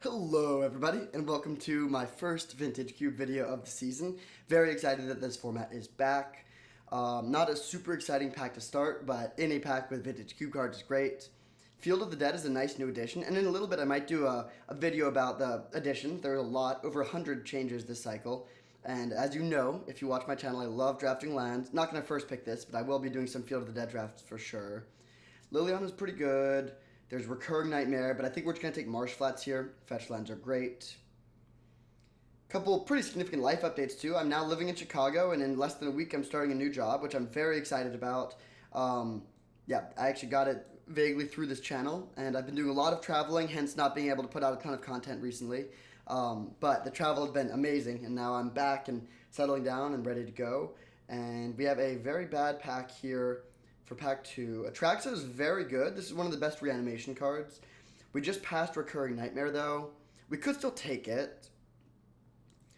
Hello everybody and welcome to my first Vintage Cube video of the season. Very excited that this format is back. Not a super exciting pack to start, but any pack with Vintage Cube cards is great. Field of the Dead is a nice new addition, and in a little bit I might do a video about the addition. There are a lot, over 100 changes this cycle. And as you know, if you watch my channel, I love drafting lands. Not going to first pick this, but I will be doing some Field of the Dead drafts for sure. Liliana is pretty good. There's Recurring Nightmare, but I think we're just going to take Marsh Flats here. Fetch lands are great. Couple pretty significant life updates too. I'm now living in Chicago, and in less than a week, I'm starting a new job, which I'm very excited about. Um, yeah, I actually got it vaguely through this channel, and I've been doing a lot of traveling, hence not being able to put out a ton of content recently. But the travel has been amazing, and now I'm back and settling down and ready to go. And we have a very bad pack here for pack two. Atraxa is very good. This is one of the best reanimation cards. We just passed Recurring Nightmare though. We could still take it.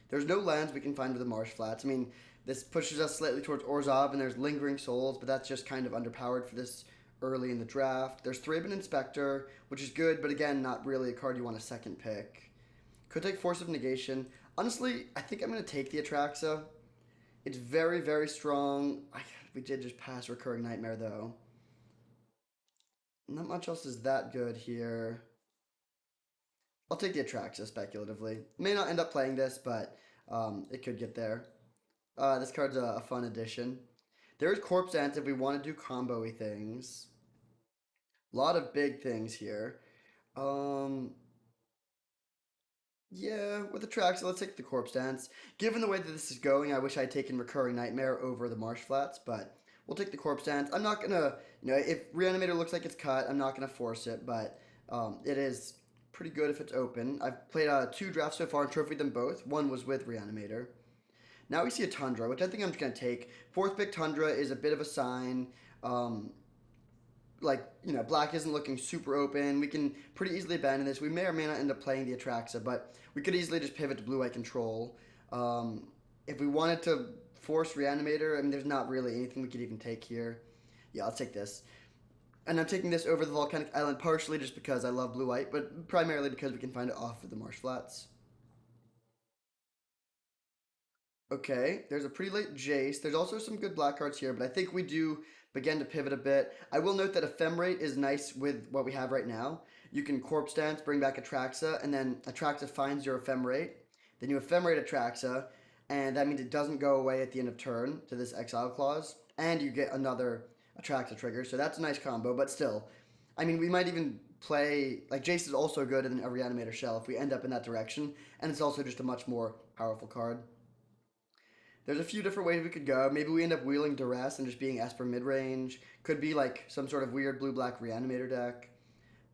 There's no lands we can find with the Marsh Flats. I mean, this pushes us slightly towards Orzhov, and there's Lingering Souls, but that's just kind of underpowered for this early in the draft. There's Thraben Inspector, which is good, but again, not really a card you want a second pick. Could take Force of Negation. Honestly, I think I'm going to take the Atraxa. It's very, very strong. We did just pass Recurring Nightmare, though. Not much else is that good here. I'll take the Atraxa speculatively. May not end up playing this, but it could get there. This card's a fun addition. There's Corpse Dance if we want to do combo-y things. A lot of big things here. Um, yeah, with Atraxa, let's take the Corpse Dance. Given the way that this is going, I wish I'd taken Recurring Nightmare over the Marsh Flats, but we'll take the Corpse Dance. I'm not gonna, if Reanimator looks like it's cut, I'm not gonna force it, but it is pretty good if it's open. I've played two drafts so far and trophied them both. One was with Reanimator. Now we see a Tundra, which I think I'm just going to take. Fourth pick Tundra is a bit of a sign. Um, black isn't looking super open. We can pretty easily abandon this. We may or may not end up playing the Atraxa, but we could easily just pivot to blue-white control. If we wanted to force Reanimator, I mean, there's not really anything we could even take here. Yeah, I'll take this. And I'm taking this over the Volcanic Island partially just because I love blue-white, but primarily because we can find it off of the Marsh Flats. Okay, there's a pretty late Jace. There's also some good black cards here, but I think we do begin to pivot a bit. I will note that Ephemerate is nice with what we have right now. You can Corpse Dance, bring back Atraxa, and then Atraxa finds your Ephemerate. Then you Ephemerate Atraxa, and that means it doesn't go away at the end of turn to this Exile clause, and you get another Atraxa trigger, so that's a nice combo, but still. I mean, we might even play, like, Jace is also good in a Reanimator Shell if we end up in that direction, and it's also just a much more powerful card. There's a few different ways we could go. Maybe we end up wheeling Duress and just being Esper mid-range. Could be like some sort of weird blue-black Reanimator deck.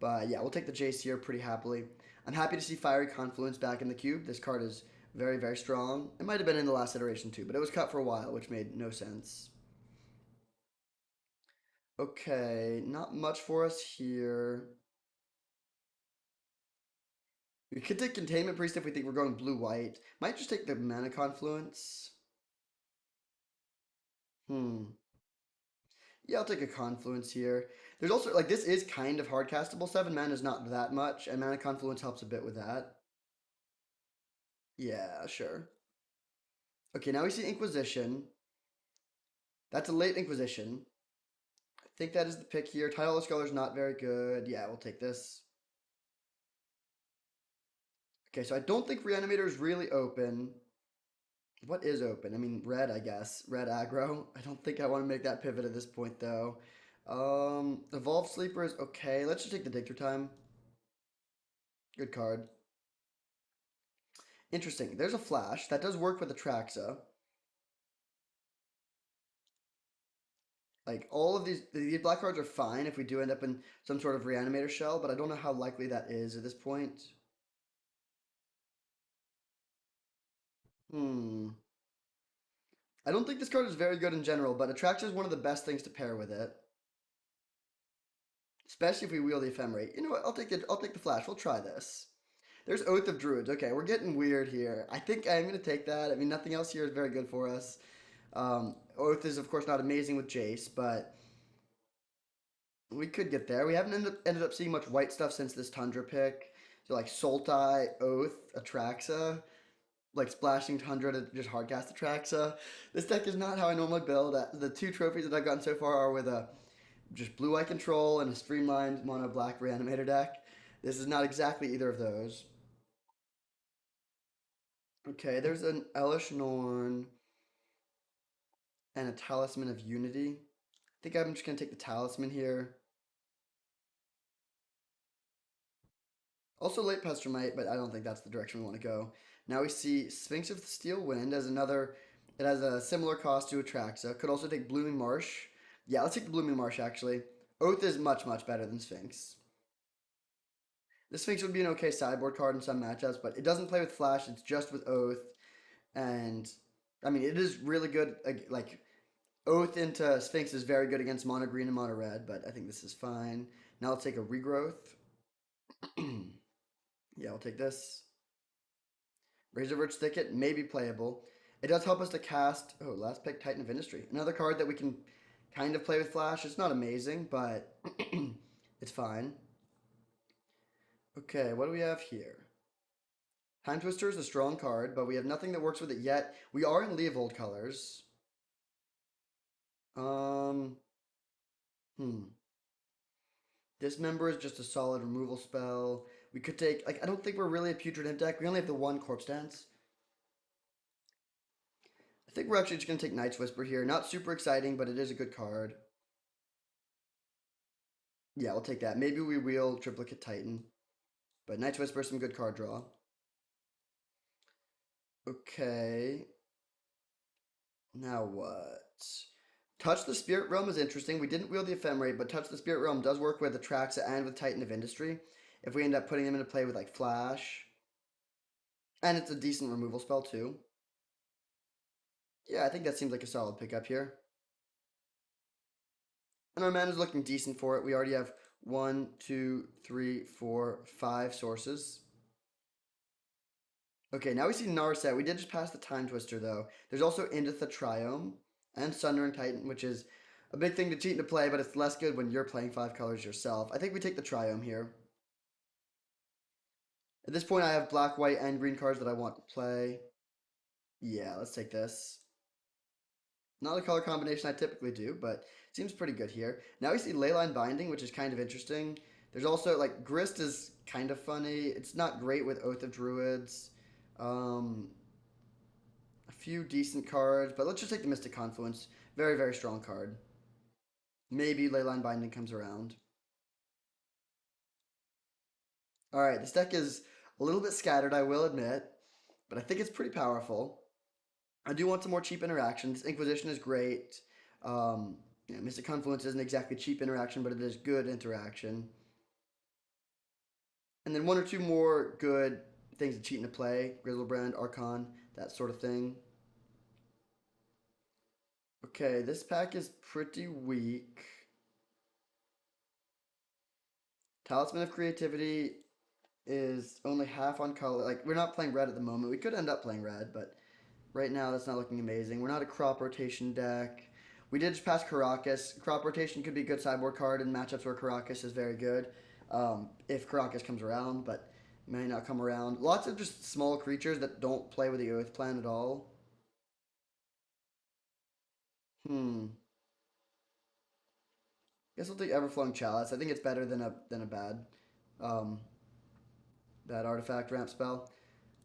But yeah, we'll take the Jace here pretty happily. I'm happy to see Fiery Confluence back in the cube. This card is very, very strong. It might have been in the last iteration too, but it was cut for a while, which made no sense. Okay, not much for us here. We could take Containment Priest if we think we're going blue-white. Might just take the Mana Confluence. Hmm. Yeah, I'll take a Confluence here. There's also, like, this is kind of hard castable. 7 mana is not that much, and Mana Confluence helps a bit with that. Yeah, sure. Okay, now we see Inquisition. That's a late Inquisition. I think that is the pick here. Title of Scholar's not very good. Yeah, we'll take this. Okay, so I don't think Reanimator is really open. What is open? I mean, red, I guess. Red aggro. I don't think I want to make that pivot at this point, though. Evolved Sleeper is okay. Let's just take the Dictor Time. Good card. Interesting. There's a flash. That does work with Atraxa. Like, all of these black cards are fine if we do end up in some sort of reanimator shell, but I don't know how likely that is at this point. Hmm. I don't think this card is very good in general, but Atraxa is one of the best things to pair with it. Especially if we wheel the Ephemerate. You know what? I'll take the flash. We'll try this. There's Oath of Druids. Okay, we're getting weird here. I think I'm going to take that. I mean, nothing else here is very good for us. Oath is, of course, not amazing with Jace, but we could get there. We haven't ended up seeing much white stuff since this Tundra pick. So like Sultai, Oath, Atraxa, like Splashing Tundra to just hardcast Atraxa. This deck is not how I normally build. The two trophies that I've gotten so far are with a just blue eye control and a streamlined mono black reanimator deck. This is not exactly either of those. Okay, there's an Elish Norn and a Talisman of Unity. I think I'm just gonna take the Talisman here. Also late Pestermite, but I don't think that's the direction we want to go. Now we see Sphinx of the Steel Wind as another. It has a similar cost to Atraxa. Could also take Blooming Marsh. Yeah, let's take the Blooming Marsh actually. Oath is much, much better than Sphinx. The Sphinx would be an okay sideboard card in some matchups, but it doesn't play with Flash. It's just with Oath, and I mean it is really good. Like Oath into Sphinx is very good against mono green and mono red, but I think this is fine. Now let's take a regrowth. Yeah, I'll take this. Razorverge Thicket may be playable. It does help us to cast. Oh, last pick, Titan of Industry. Another card that we can kind of play with Flash. It's not amazing, but it's fine. Okay, what do we have here? Time Twister is a strong card, but we have nothing that works with it yet. We are in Leovold colors. Um, hmm. Dismember is just a solid removal spell. We could take, like, I don't think we're really a Putrid Imp deck. We only have the one Corpse Dance. I think we're actually just going to take Night's Whisper here. Not super exciting, but it is a good card. Yeah, we'll take that. Maybe we wheel Triplicate Titan. But Night's Whisper is some good card draw. Okay. Now what? Touch the Spirit Realm is interesting. We didn't wheel the Ephemerate, but Touch the Spirit Realm does work with Atraxa and with Titan of Industry. If we end up putting them into play with like Flash. And it's a decent removal spell too. Yeah, I think that seems like a solid pickup here. And our mana is looking decent for it. We already have 1, 2, 3, 4, 5 sources. Okay, now we see Narset. We did just pass the Time Twister, though. There's also Inditha Triome and Sundering Titan, which is a big thing to cheat into play, but it's less good when you're playing 5 colors yourself. I think we take the Triome here. At this point, I have black, white, and green cards that I want to play. Yeah, let's take this. Not a color combination I typically do, but seems pretty good here. Now we see Leyline Binding, which is kind of interesting. There's also, like, Grist is kind of funny. It's not great with Oath of Druids. Um, a few decent cards, but let's just take the Mystic Confluence. Very, very strong card. Maybe Leyline Binding comes around. All right, this deck is a little bit scattered, I will admit, but I think it's pretty powerful. I do want some more cheap interactions. Inquisition is great. Yeah, Mystic Confluence isn't exactly cheap interaction, but it is good interaction. And then one or two more good things to cheat into play. Grizzlebrand, Archon, that sort of thing. Okay, this pack is pretty weak. Talisman of Creativity is only half on color. Like, we're not playing red at the moment. We could end up playing red, but right now that's not looking amazing. We're not a crop rotation deck. We did just pass Caracas. Crop rotation could be a good sideboard card in matchups where Caracas is very good. If Caracas comes around, but may not come around. Lots of just small creatures that don't play with the Oath plan at all. Hmm. Guess I'll take Everflowing Chalice. I think it's better than a um, bad artifact ramp spell.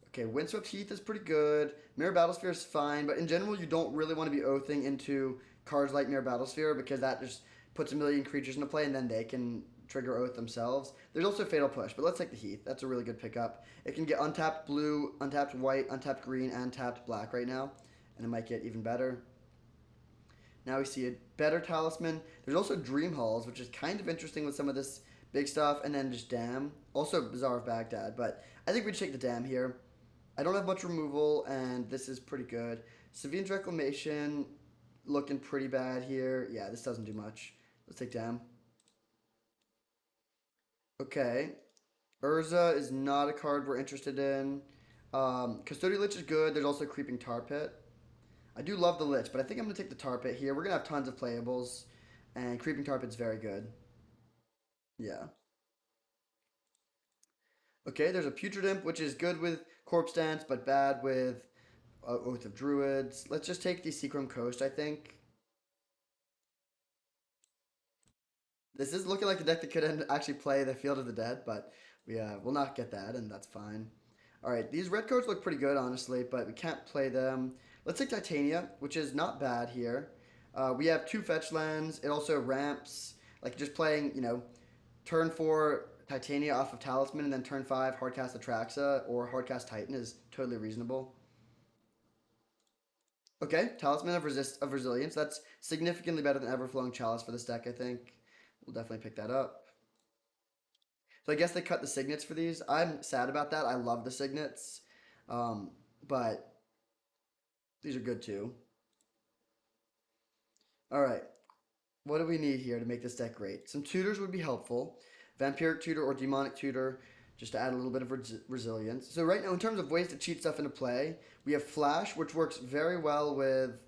Okay, Windswept Heath is pretty good. Mirror Battlesphere is fine, but in general, you don't really want to be oathing into cards like Mirror Battlesphere because that just puts a million creatures into play and then they can trigger oath themselves. There's also Fatal Push, but let's take the Heath. That's a really good pickup. It can get untapped blue, untapped white, untapped green, and tapped black right now, and it might get even better. Now we see a better Talisman. There's also Dream Halls, which is kind of interesting with some of this big stuff, and then just Dam. Also Bazaar of Baghdad, but I think we should take the Dam here. I don't have much removal, and this is pretty good. Savine's Reclamation looking pretty bad here. Yeah, this doesn't do much. Let's take Dam. Okay. Urza is not a card we're interested in. Custodial Lich is good. There's also Creeping Tar Pit. I do love the Lich, but I think I'm going to take the Tar Pit here. We're going to have tons of playables, and Creeping Tar Pit's very good. Yeah. Okay, there's a Putrid Imp, which is good with Corpse Dance, but bad with Oath of Druids. Let's just take the Seachrome Coast, I think. This is looking like the deck that could actually play the Field of the Dead, but we will not get that, and that's fine. All right, these red cards look pretty good, honestly, but we can't play them. Let's take Titania, which is not bad here. We have two fetch lands. It also ramps, like just playing, turn 4 Titania off of Talisman, and then turn 5 Hardcast Atraxa or Hardcast Titan is totally reasonable. Okay, Talisman of Resilience. That's significantly better than Everflowing Chalice for this deck, I think. We'll definitely pick that up. So I guess they cut the signets for these. I'm sad about that. I love the signets. Um, but these are good too. All right. What do we need here to make this deck great? Some tutors would be helpful. Vampiric tutor or demonic tutor, just to add a little bit of resilience. So right now, in terms of ways to cheat stuff into play, we have Flash, which works very well with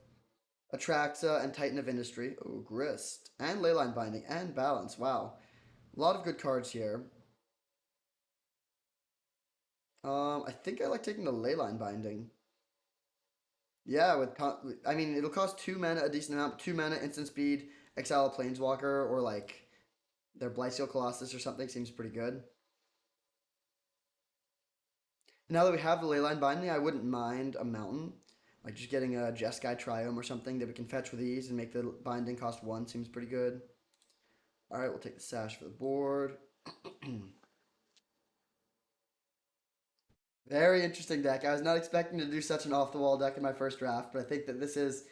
Atraxa and Titan of Industry. Oh, Grist. And Leyline Binding and Balance. Wow. A lot of good cards here. I think I like taking the Leyline Binding. Yeah, I mean, it'll cost 2 mana, a decent amount. 2 mana, instant speed, exile a Planeswalker, or like their Blightsteel Colossus or something seems pretty good. Now that we have the Leyline Binding, I wouldn't mind a mountain. Like just getting a Jeskai Triome or something that we can fetch with ease and make the binding cost 1 seems pretty good. Alright, we'll take the Sash for the board. Very interesting deck. I was not expecting to do such an off-the-wall deck in my first draft, but I think that this is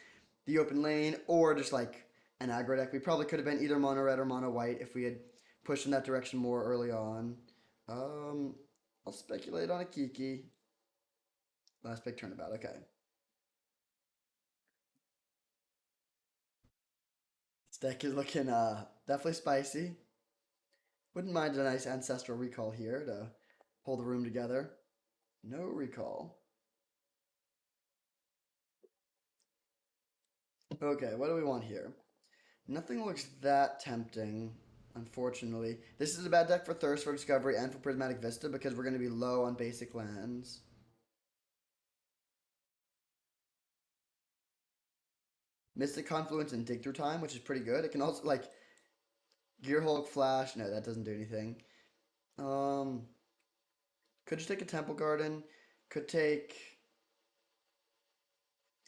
the open lane or just like an aggro deck. We probably could have been either mono red or mono white if we had pushed in that direction more early on. Um, I'll speculate on a Kiki. Last big turnabout. Okay. This deck is looking definitely spicy. Wouldn't mind a nice ancestral recall here to pull the room together. No recall. Okay, what do we want here? Nothing looks that tempting, unfortunately. This is a bad deck for Thirst for Discovery and for Prismatic Vista because we're going to be low on basic lands. Mystic Confluence and Dig Through Time, which is pretty good. It can also, like, Gearhulk Flash. No, that doesn't do anything. Um, could just take a Temple Garden. Could take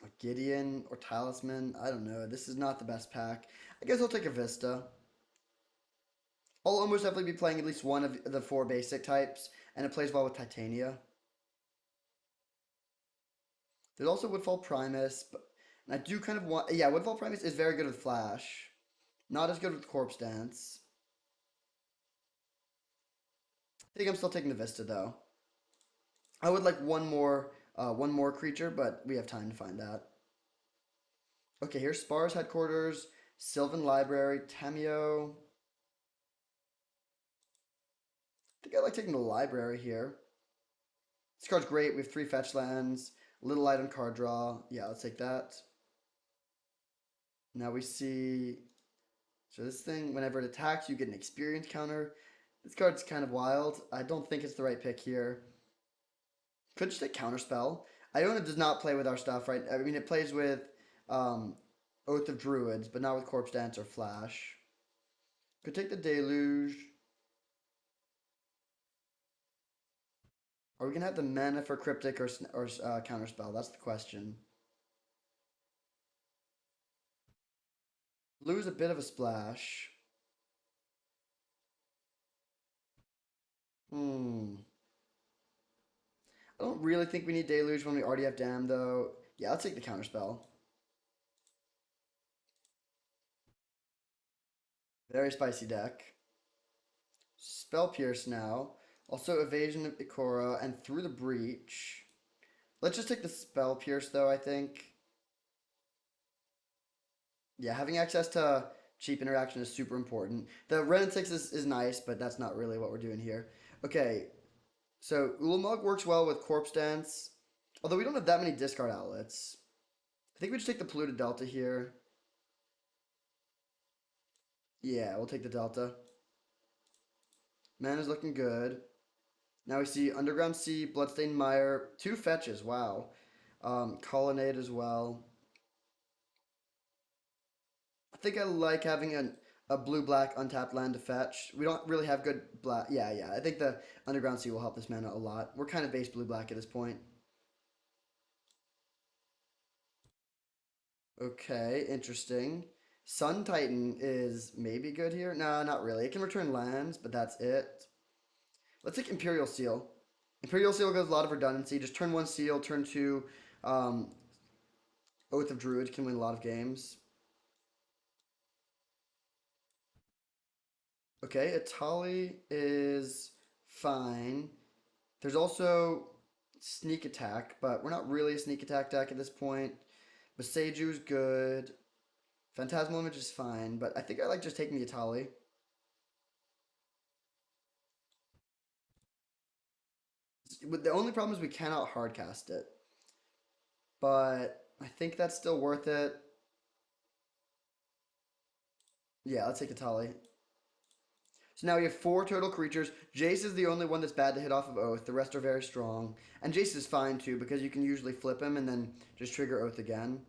a Gideon or Talisman. I don't know. This is not the best pack. I guess I'll take a Vista. I'll almost definitely be playing at least one of the 4 basic types, and it plays well with Titania. There's also Woodfall Primus, but and I do kind of want. Yeah, Woodfall Primus is very good with Flash. Not as good with Corpse Dance. I think I'm still taking the Vista though. I would like one more creature, but we have time to find that. Okay, here's Spar's headquarters, Sylvan Library, Tamio. I think I like taking the library here. This card's great. We have 3 fetch lands, little light on card draw. Yeah, let's take that. Now we see. So this thing, whenever it attacks, you get an experience counter. This card's kind of wild. I don't think it's the right pick here. Could just take Counterspell. Iona does not play with our stuff, right? I mean, it plays with um, Oath of Druids, but not with Corpse Dance or Flash. Could take the Deluge. Are we going to have the mana for Cryptic or Counterspell? That's the question. Lose a bit of a splash. Hmm. I don't really think we need Deluge when we already have Dam, though. Yeah, I'll take the Counterspell. Very spicy deck. Spell Pierce now. Also Evasion of Ikora and Through the Breach. Let's just take the Spell Pierce, though, I think. Yeah, having access to cheap interaction is super important. The Ren and 6 is nice, but that's not really what we're doing here. Okay, so Ulamog works well with Corpse Dance. Although we don't have that many discard outlets. I think we just take the Polluted Delta here. Yeah, we'll take the Delta. Mana's looking good. Now we see Underground Sea, Bloodstained Mire, two fetches. Wow. Colonnade as well. I think I like having a blue black untapped land to fetch. We don't really have good black. Yeah, yeah. I think the Underground Sea will help this mana a lot. We're kind of base blue black at this point. Okay, interesting. Sun Titan is maybe good here. No, not really. It can return lands, but that's it. Let's take Imperial Seal. Imperial Seal gives a lot of redundancy. Just turn one seal, turn two. Um, Oath of Druid can win a lot of games. Okay, Atali is fine. There's also Sneak Attack, but we're not really a Sneak Attack deck at this point. Boseju's good. Phantasmal Image is fine, but I think I like just taking the Atali. The only problem is we cannot hardcast it, but I think that's still worth it. Yeah, let's take Atali. So now we have four total creatures. Jace is the only one that's bad to hit off of Oath. The rest are very strong. And Jace is fine too because you can usually flip him and then just trigger Oath again.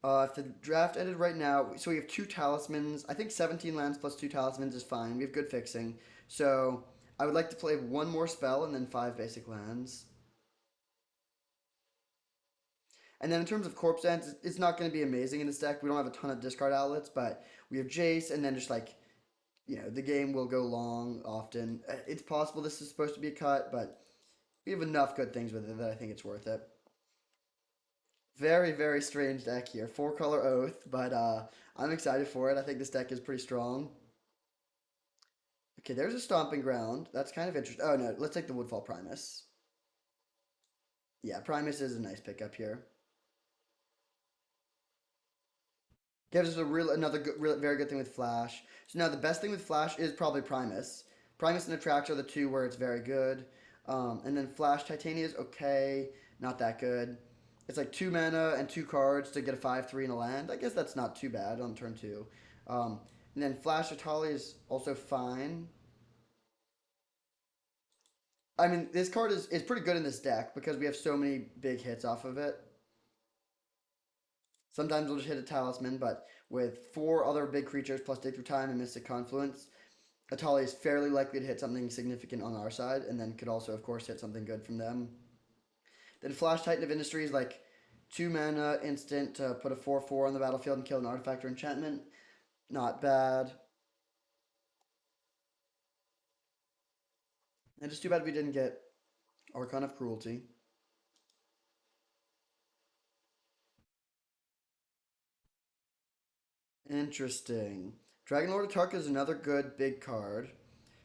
If the draft ended right now, so we have two talismans. I think 17 lands plus two talismans is fine. We have good fixing. So I would like to play one more spell and then five basic lands. And then in terms of Corpse Dance, it's not going to be amazing in this deck. We don't have a ton of discard outlets, but we have Jace, and then just like, the game will go long often. It's possible this is supposed to be a cut, but we have enough good things with it that I think it's worth it. Very, very strange deck here. Four color Oath, but I'm excited for it. I think this deck is pretty strong. Okay, there's a Stomping Ground. That's kind of interesting. Oh no, let's take the Woodfall Primus. Yeah, Primus is a nice pickup here. Gives us another good, very good thing with Flash. So now the best thing with Flash is probably Primus. Primus and Attract are the two where it's very good. And then Flash Titania is okay, not that good. It's like two mana and two cards to get a 5/3 in a land. I guess that's not too bad on turn two. And then Flash Atali is also fine. I mean, this card is pretty good in this deck because we have so many big hits off of it. Sometimes we'll just hit a talisman, but with four other big creatures plus Dig Through Time and Mystic Confluence, Atali is fairly likely to hit something significant on our side, and then could also, of course, hit something good from them. Then Flash Titan of Industry is like two mana instant to put a 4/4 on the battlefield and kill an artifact or enchantment. Not bad. And just too bad we didn't get Archon of Cruelty. Interesting. Dragon Lord of Tarka is another good big card.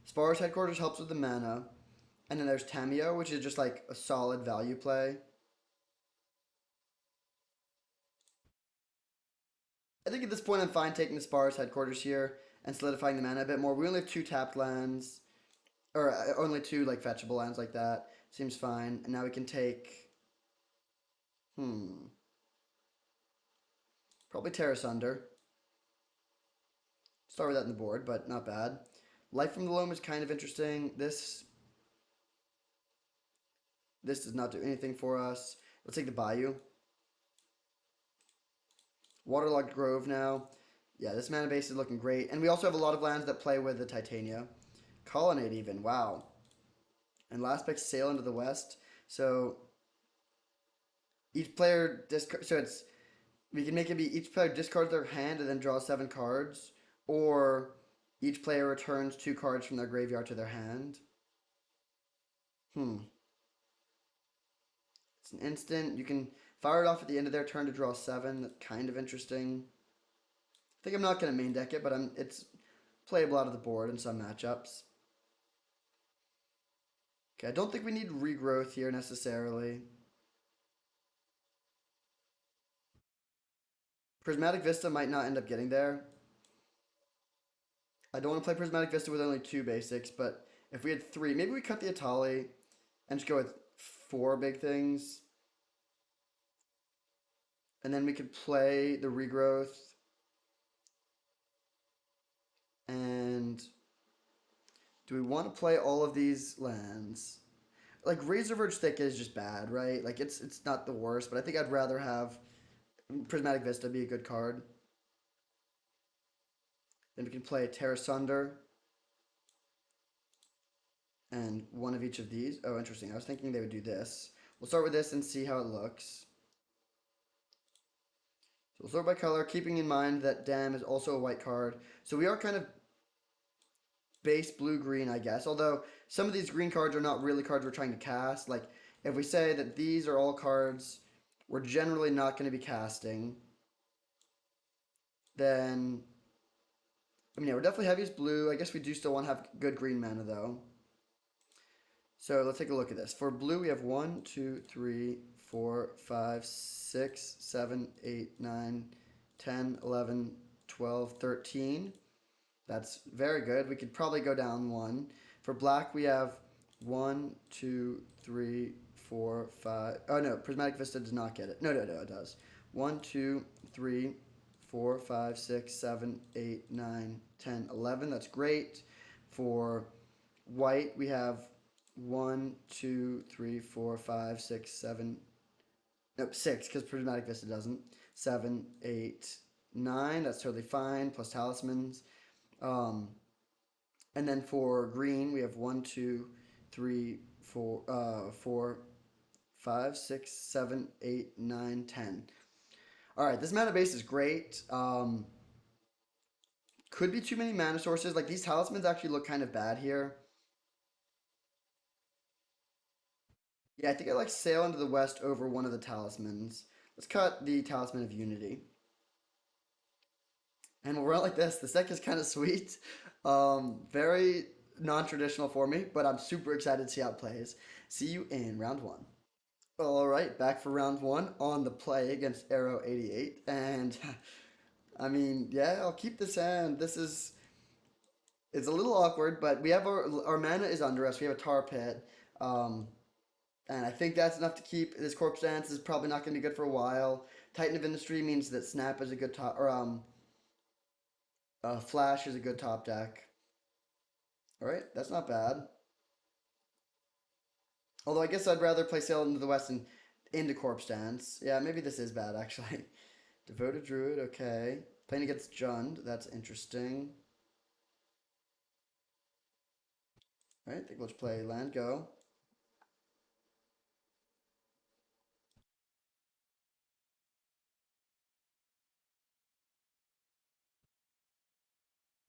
Spar's Headquarters helps with the mana. And then there's Tamio, which is just like a solid value play. I think at this point I'm fine taking the Spar's Headquarters here and solidifying the mana a bit more. We only have two tapped lands, or only two like fetchable lands like that. Seems fine. And now we can take, hmm, probably Terra Sunder. Start with that in the board, but not bad. Life from the Loam is kind of interesting. This does not do anything for us. Let's take the Bayou. Waterlogged Grove now. Yeah, this mana base is looking great. And we also have a lot of lands that play with the Titania. Colonnade even, wow. And last pick Sail into the West. So each player discard. So it's we can make it be each player discards their hand and then draws seven cards, or each player returns two cards from their graveyard to their hand. Hmm. It's an instant. You can fire it off at the end of their turn to draw seven. That's kind of interesting. I think I'm not gonna main deck it, but it's playable out of the board in some matchups. Okay, I don't think we need regrowth here necessarily. Prismatic Vista might not end up getting there. I don't want to play Prismatic Vista with only two basics, but if we had three, maybe we cut the Atali and just go with four big things. And then we could play the regrowth and Do we want to play all of these lands? Like Razor Verge Thick is just bad, right? Like it's not the worst, but I think I'd rather have Prismatic Vista be a good card. Then we can play Terra Sunder and one of each of these. Oh, interesting. I was thinking they would do this. We'll start with this and see how it looks. So we'll sort by color, keeping in mind that Dam is also a white card. So we are kind of base blue-green, I guess. Although some of these green cards are not really cards we're trying to cast. Like, if we say that these are all cards we're generally not going to be casting, then, I mean, yeah, we're definitely heaviest blue. I guess we do still want to have good green mana, though. So let's take a look at this. For blue, we have 1, 2, 3, 4, 5, 6, 7, 8, 9, 10, 11, 12, 13. That's very good. We could probably go down one. For black, we have 1, 2, 3, 4, 5. Oh no, Prismatic Vista does not get it. No, it does. 1, 2, 3, 4, 5, 6, 7, 8, 9, 10, 11. That's great. For white, we have 1, 2, 3, 4, 5, 6, 7. No, 6, because Prismatic Vista doesn't. 7, 8, 9. That's totally fine. Plus talismans. Um, and then for green, we have 1, 2, 3, 4, 4, 5, 6, 7, 8, 9, 10. All right, this mana base is great. Could be too many mana sources. Like these talismans actually look kind of bad here. Yeah, I think I like Sail into the West over one of the talismans. Let's cut the Talisman of Unity. And we'll run like this. This deck is kind of sweet. Very non-traditional for me, but I'm super excited to see how it plays. See you in round one. All right, back for round one on the play against Arrow 88. And I mean, yeah, I'll keep this hand. This is it's a little awkward, but we have our mana is under us. We have a tar pit. Um, and I think that's enough to keep. This Corpse Dance is probably not going to be good for a while. Titan of Industry means that Snap is a good top, or Flash is a good top deck. All right, that's not bad. Although I guess I'd rather play Sail into the West and into Corpse Dance. Yeah, maybe this is bad actually. Devoted Druid, okay. Playing against Jund, that's interesting. All right, I think let's play land go.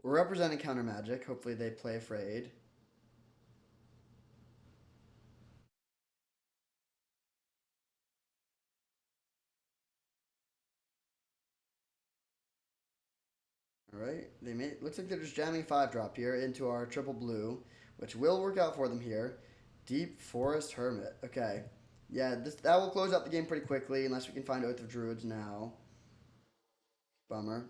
We're representing counter magic. Hopefully they play afraid. All right, they may looks like they're just jamming 5-drop here into our triple blue, which will work out for them here. Deep Forest Hermit. Okay, yeah, that will close out the game pretty quickly unless we can find Oath of Druids now. Bummer.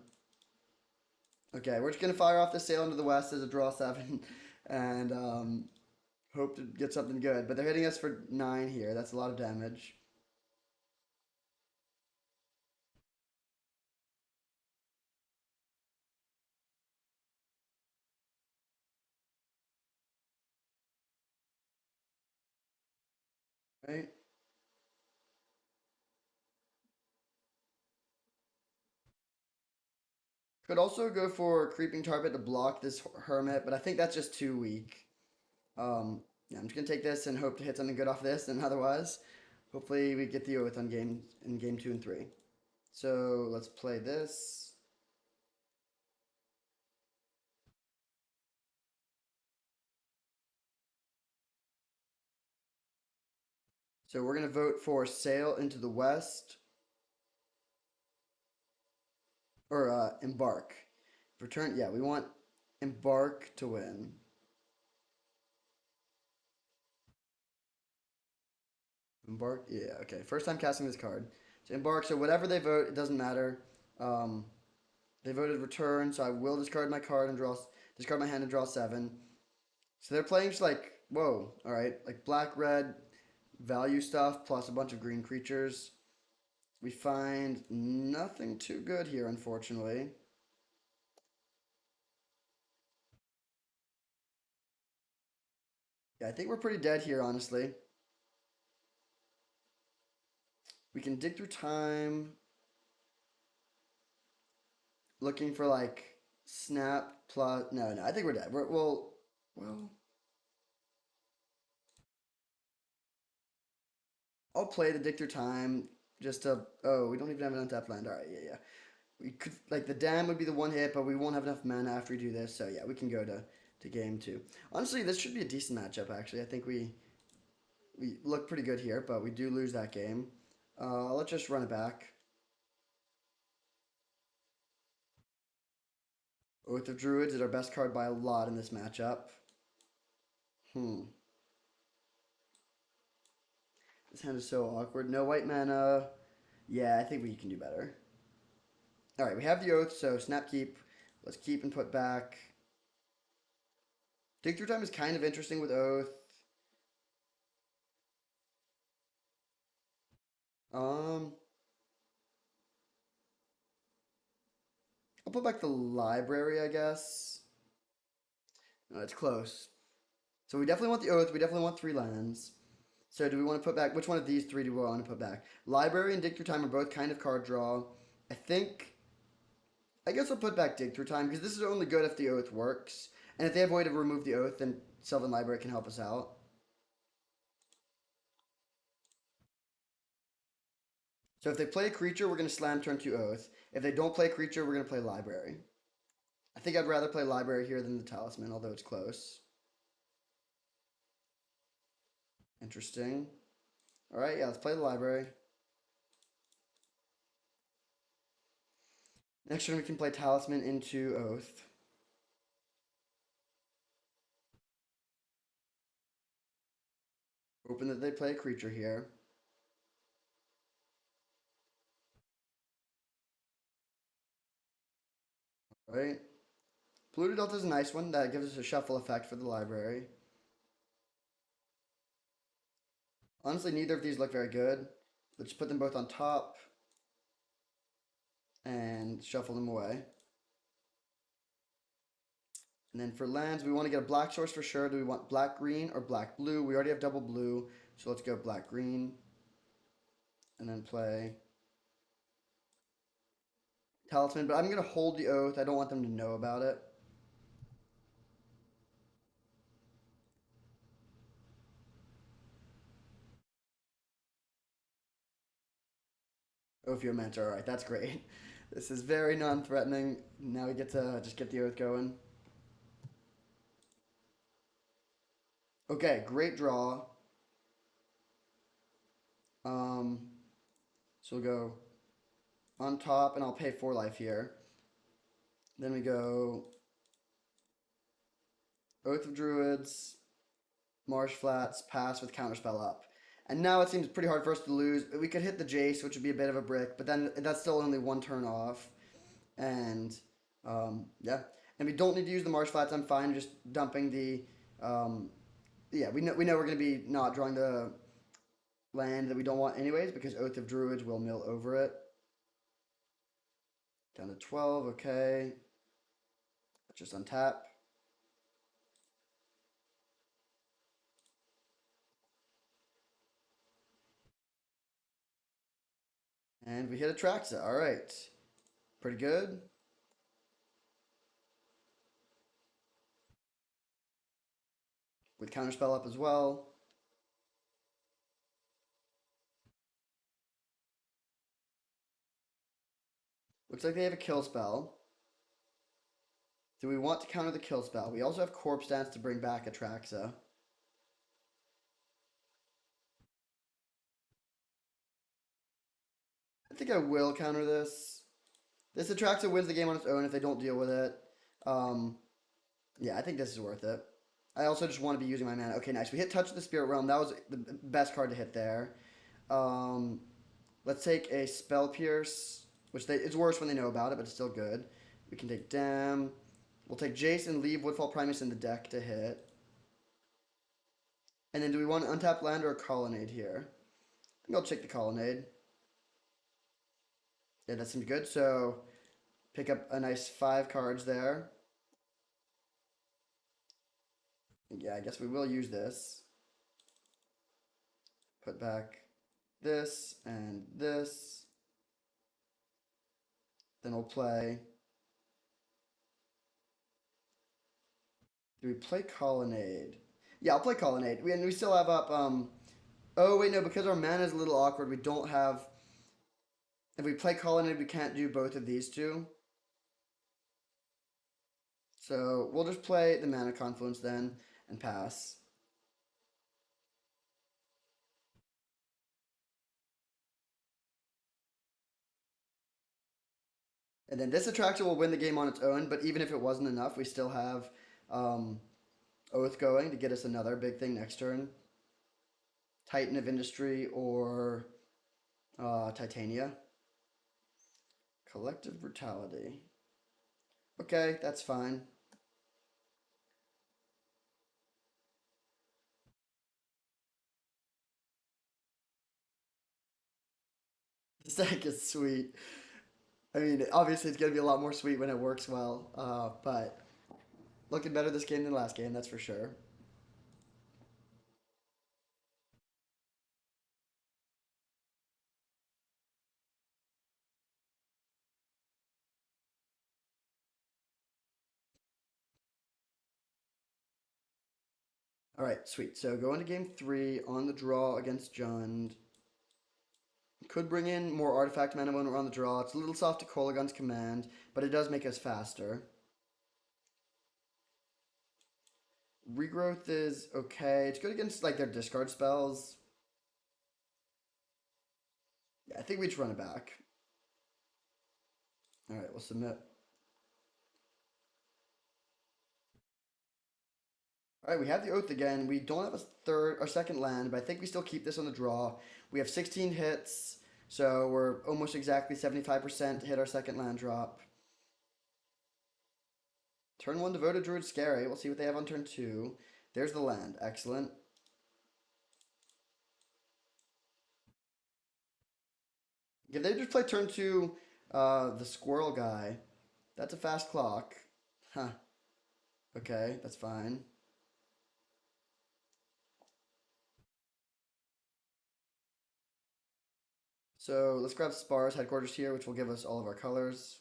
Okay, we're just gonna fire off the Sail into the West as a draw 7, and hope to get something good. But they're hitting us for 9 here. That's a lot of damage. Right? Could also go for Creeping Target to block this Hermit, but I think that's just too weak. Yeah, I'm just gonna take this and hope to hit something good off this, and otherwise, hopefully we get the Oath on game 2 and 3. So let's play this. So we're gonna vote for Sail into the West or Embark. Return, yeah, we want Embark to win. Embark, yeah, okay. First time casting this card. So Embark, so whatever they vote, it doesn't matter. Um, they voted return, so I will discard my card and discard my hand and draw 7. So they're playing just like, whoa, all right, like black, red, value stuff plus a bunch of green creatures. We find nothing too good here, unfortunately. Yeah, I think we're pretty dead here, honestly. We can dig through time, looking for like snap plus. No, no, I think we're dead. Well, I'll play the dig through time just to. Oh, we don't even have an untapped land. All right, yeah, yeah. We could like the dam would be the one hit, but we won't have enough mana after we do this. So yeah, we can go to game two. Honestly, this should be a decent matchup. Actually, I think we look pretty good here, but we do lose that game. Let's just run it back. Oath of Druids is our best card by a lot in this matchup. Hmm. This hand is so awkward. No white mana. Yeah, I think we can do better. All right, we have the Oath, so snap keep. Let's keep and put back. Dig through time is kind of interesting with Oath. Um, I'll put back the library, I guess. No, it's close. So we definitely want the Oath. We definitely want 3 lands. So do we want to put back, which one of these 3 do we want to put back? Library and Dig Through Time are both kind of card draw. I think, I guess I'll put back Dig Through Time because this is only good if the Oath works. And if they have a way to remove the Oath, then Sylvan Library can help us out. So if they play a creature, we're going to slam turn 2 Oath. If they don't play a creature, we're going to play Library. I think I'd rather play Library here than the Talisman, although it's close. Interesting. All right, yeah, let's play the Library. Next turn we can play Talisman into Oath. Hoping that they play a creature here. All right. Polluted Delta is a nice one. That gives us a shuffle effect for the library. Honestly, neither of these look very good. Let's put them both on top and shuffle them away. And then for lands, we want to get a black source for sure. Do we want black green or black blue? We already have double blue, so let's go black green. And then play Talisman. But I'm going to hold the Oath. I don't want them to know about it. Ophiomancer, alright, that's great. This is very non-threatening. Now we get to just get the Oath going. Okay, great draw. Um, so we'll go on top, and I'll pay 4 life here. Then we go Oath of Druids, Marsh Flats, pass with Counterspell up. And now it seems pretty hard for us to lose. We could hit the Jace, which would be a bit of a brick, but then that's still only 1 turn off. And yeah, and we don't need to use the Marsh Flats. I'm fine just dumping the. Yeah, we know we're gonna be not drawing the land that we don't want anyways because Oath of Druids will mill over it. Down to 12. Okay, just untap. And we hit Atraxa. All right. Pretty good. With Counterspell up as well. Looks like they have a kill spell. Do we want to counter the kill spell? We also have Corpse Dance to bring back Atraxa. I think I will counter this. This Atraxa wins the game on its own if they don't deal with it. Um, yeah, I think this is worth it. I also just want to be using my mana. Okay, nice. We hit Touch of the Spirit Realm. That was the best card to hit there. Um, let's take a Spell Pierce, which it's worse when they know about it, but it's still good. We can take Dam. We'll take Jace and leave Woodfall Primus in the deck to hit. And then do we want an untapped land or a Colonnade here? I think I'll check the Colonnade. Yeah, that seems good. So pick up a nice 5 cards there. Yeah, I guess we will use this. Put back this and this. Then we'll play. Do we play Colonnade? Yeah, I'll play Colonnade. And we still have up. Oh wait, no, because our mana is a little awkward. We don't have. If we play Colonnade, we can't do both of these two. So we'll just play the Mana Confluence then and pass. And then this attraction will win the game on its own, but even if it wasn't enough, we still have um, Oath going to get us another big thing next turn. Titan of Industry or Titania. Collective Brutality. Okay, that's fine. This deck is sweet. I mean, obviously it's going to be a lot more sweet when it works well, but looking better this game than last game, that's for sure. All right, sweet. So going to game three on the draw against Jund. Could bring in more artifact mana when we're on the draw. It's a little soft to Kolaghan's command, but it does make us faster. Regrowth is okay. It's good against like their discard spells. Yeah, I think we just run it back. All right, we'll submit. All right, we have the Oath again. We don't have a third or second land, but I think we still keep this on the draw. We have 16 hits, so we're almost exactly 75% to hit our second land drop. Turn one, Devoted Druid, scary. We'll see what they have on turn two. There's the land. Excellent. If they just play turn two, the squirrel guy, that's a fast clock. Huh. Okay, that's fine. So let's grab Spar's headquarters here, which will give us all of our colors.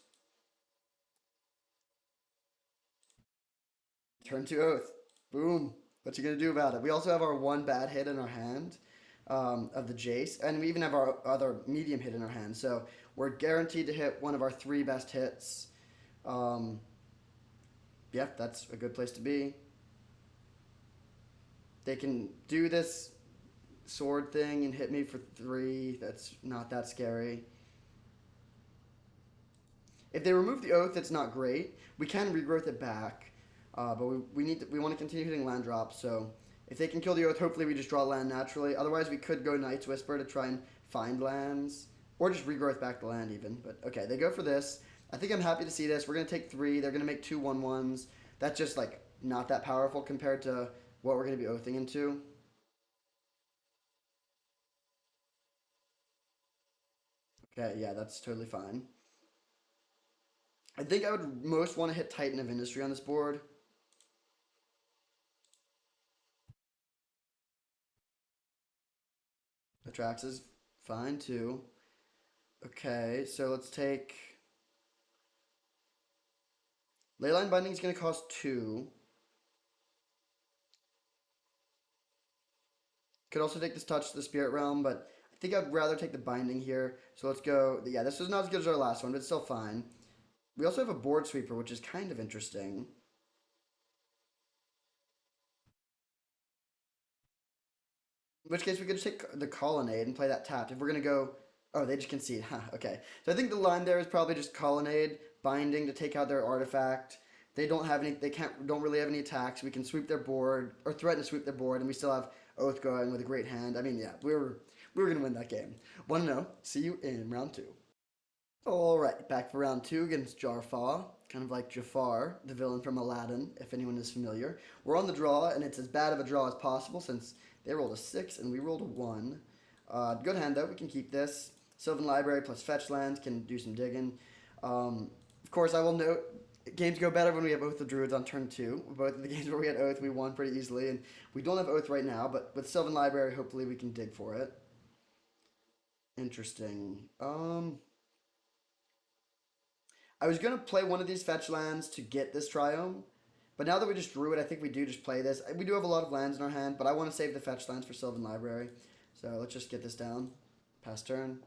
Turn two Oath. Boom. What you gonna do about it? We also have our one bad hit in our hand of the Jace, and we even have our other medium hit in our hand. So we're guaranteed to hit one of our three best hits. Um, yeah, that's a good place to be. They can do this sword thing and hit me for three. That's not that scary. If they remove the oath, it's not great. We can regrowth it back, but we want to continue hitting land drops. So if they can kill the oath, hopefully we just draw land naturally. Otherwise, we could go Knight's Whisper to try and find lands, or just regrowth back the land even. But okay, they go for this. I think I'm happy to see this. We're gonna take three. They're gonna make two 1/1s. That's just like not that powerful compared to what we're gonna be oathing into. Okay, yeah, that's totally fine. I think I would most want to hit Titan of Industry on this board. Atrax is fine too. Okay, so let's take. Leyline Binding is going to cost two. Could also take this touch to the Spirit Realm, but I think I'd rather take the Binding here. So let's go. Yeah, this was not as good as our last one, but it's still fine. We also have a Board Sweeper, which is kind of interesting. In which case, we could just take the Colonnade and play that tapped. If we're going to go. Oh, they just concede. Huh, okay. So I think the line there is probably just Colonnade, Binding to take out their artifact. They don't have any. Don't really have any attacks. We can sweep their board or threaten to sweep their board, and we still have Oath going with a great hand. I mean, yeah, we were gonna win that game. 1-0. See you in round two. All right, back for round two against Jarfa, kind of like Jafar, the villain from Aladdin, if anyone is familiar. We're on the draw, and it's as bad of a draw as possible since they rolled a 6 and we rolled a 1. Good hand, though. We can keep this. Sylvan Library plus fetch lands can do some digging. Of course, I will note games go better when we have Oath of Druids on turn two. Both of the games where we had Oath, we won pretty easily, and we don't have Oath right now, but with Sylvan Library, hopefully we can dig for it. Interesting. I was gonna play one of these fetch lands to get this Triome, but now that we just drew it, I think we do just play this. We do have a lot of lands in our hand, but I want to save the fetch lands for Sylvan Library. So let's just get this down. Pass turn.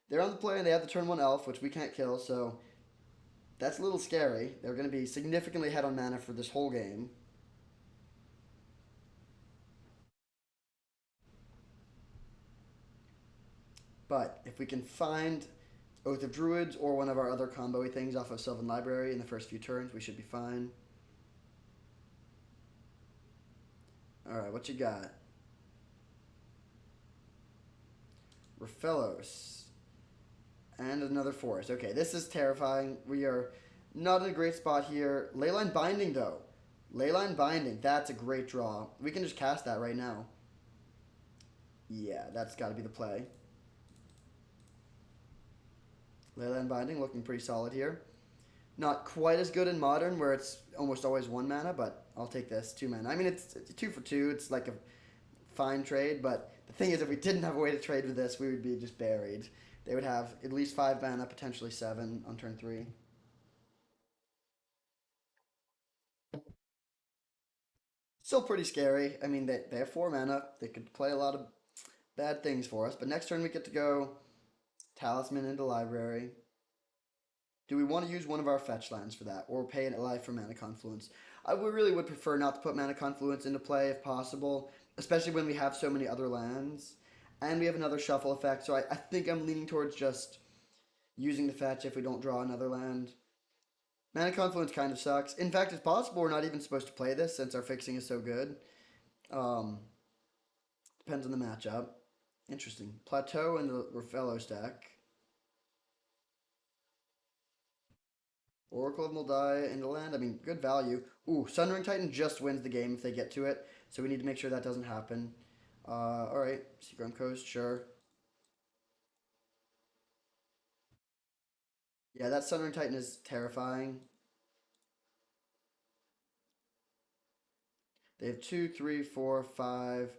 They're on the play and they have the turn one elf, which we can't kill, so that's a little scary. They're going to be significantly ahead on mana for this whole game. But if we can find Oath of Druids or one of our other combo things off of Sylvan Library in the first few turns, we should be fine. Alright, what you got? Raphelos. And another forest. Okay, this is terrifying. We are not in a great spot here. Leyline Binding, though. Leyline Binding, that's a great draw. We can just cast that right now. Yeah, that's got to be the play. Leyline Binding looking pretty solid here. Not quite as good in Modern, where it's almost always one mana, but I'll take this, 2 mana. I mean, it's 2 for 2. It's like a fine trade, but the thing is, if we didn't have a way to trade with this, we would be just buried. They would have at least 5 mana, potentially 7 on turn 3. Still pretty scary. I mean, they have 4 mana. They could play a lot of bad things for us, but next turn we get to go Talisman into Library. Do we want to use one of our fetch lands for that, or pay it life for Mana Confluence? I really would prefer not to put Mana Confluence into play if possible, especially when we have so many other lands. And we have another shuffle effect, so I think I'm leaning towards just using the fetch if we don't draw another land. Mana Confluence kind of sucks. In fact, it's possible we're not even supposed to play this since our fixing is so good. Um, Depends on the matchup. Interesting. Plateau and the Raphelos deck. Oracle of Moldiah in the land. I mean, good value. Ooh, Sunring Titan just wins the game if they get to it, so we need to make sure that doesn't happen. Alright. Seagram Coast, sure. Yeah, that Sunring Titan is terrifying. They have two, three, four, five.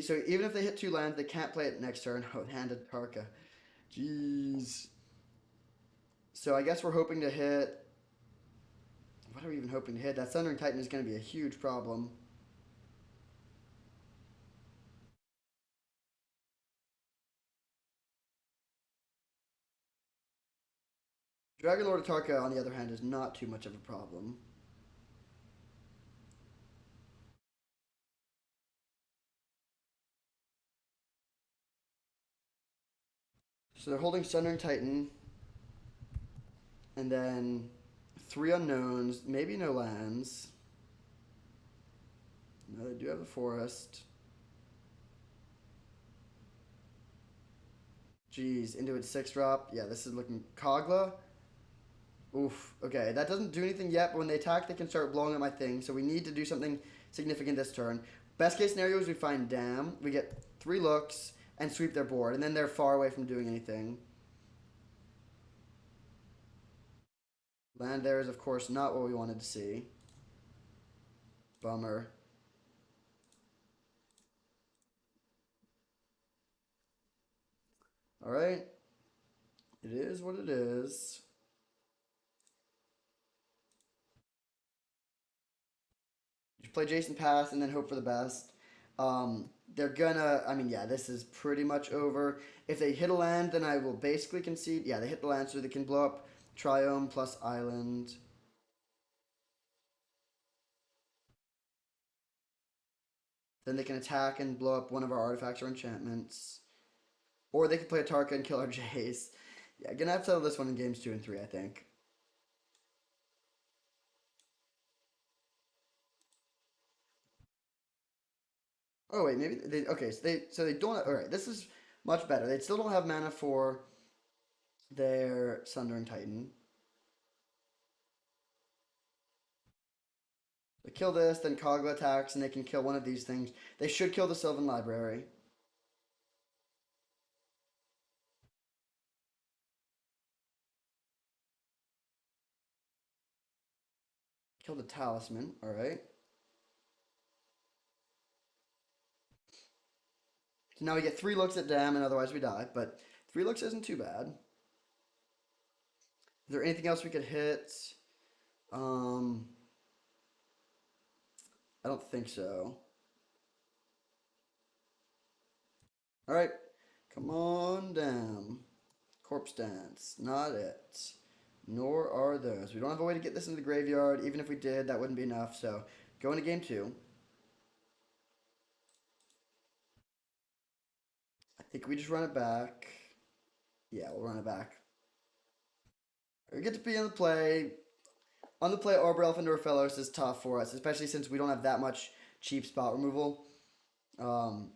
So even if they hit 2 lands, they can't play it next turn. Oh, handed Tarka. Jeez. So I guess we're hoping to hit. What are we even hoping to hit? That Sundering Titan is going to be a huge problem. Dragon Lord Tarka, on the other hand, is not too much of a problem. So they're holding Sundering Titan, and then 3 unknowns, maybe no lands. No, they do have a forest. Jeez, into its 6 drop. Yeah, this is looking Kogla. Oof. Okay, that doesn't do anything yet, but when they attack, they can start blowing up my thing. So we need to do something significant this turn. Best case scenario is we find Dam. We get 3 looks and sweep their board, and then they're far away from doing anything. Land there is, of course, not what we wanted to see. Bummer. All right. It is what it is. You play Jason Pass and then hope for the best. They're gonna. I mean, yeah, this is pretty much over. If they hit a land, then I will basically concede. Yeah, they hit the land, so they can blow up Triome plus Island. Then they can attack and blow up one of our artifacts or enchantments. Or they can play a Tarka and kill our Jace. Yeah, gonna have to settle this one in games 2 and 3, I think. Oh wait, maybe they okay, so they don't alright, this is much better. They still don't have mana for their Sundering Titan. They kill this, then Kogla attacks, and they can kill one of these things. They should kill the Sylvan Library. Kill the talisman. All right. So now we get 3 looks at dam, and otherwise we die. But 3 looks isn't too bad. Is there anything else we could hit? Um, I don't think so. All right, come on down. Corpse dance, not it. Nor are those. We don't have a way to get this into the graveyard. Even if we did, that wouldn't be enough. So go into game 2. I think we just run it back. Yeah, we'll run it back. We get to be on the play. On the play, Arbor Elf and Orphelos is tough for us, especially since we don't have that much cheap spot removal. Um,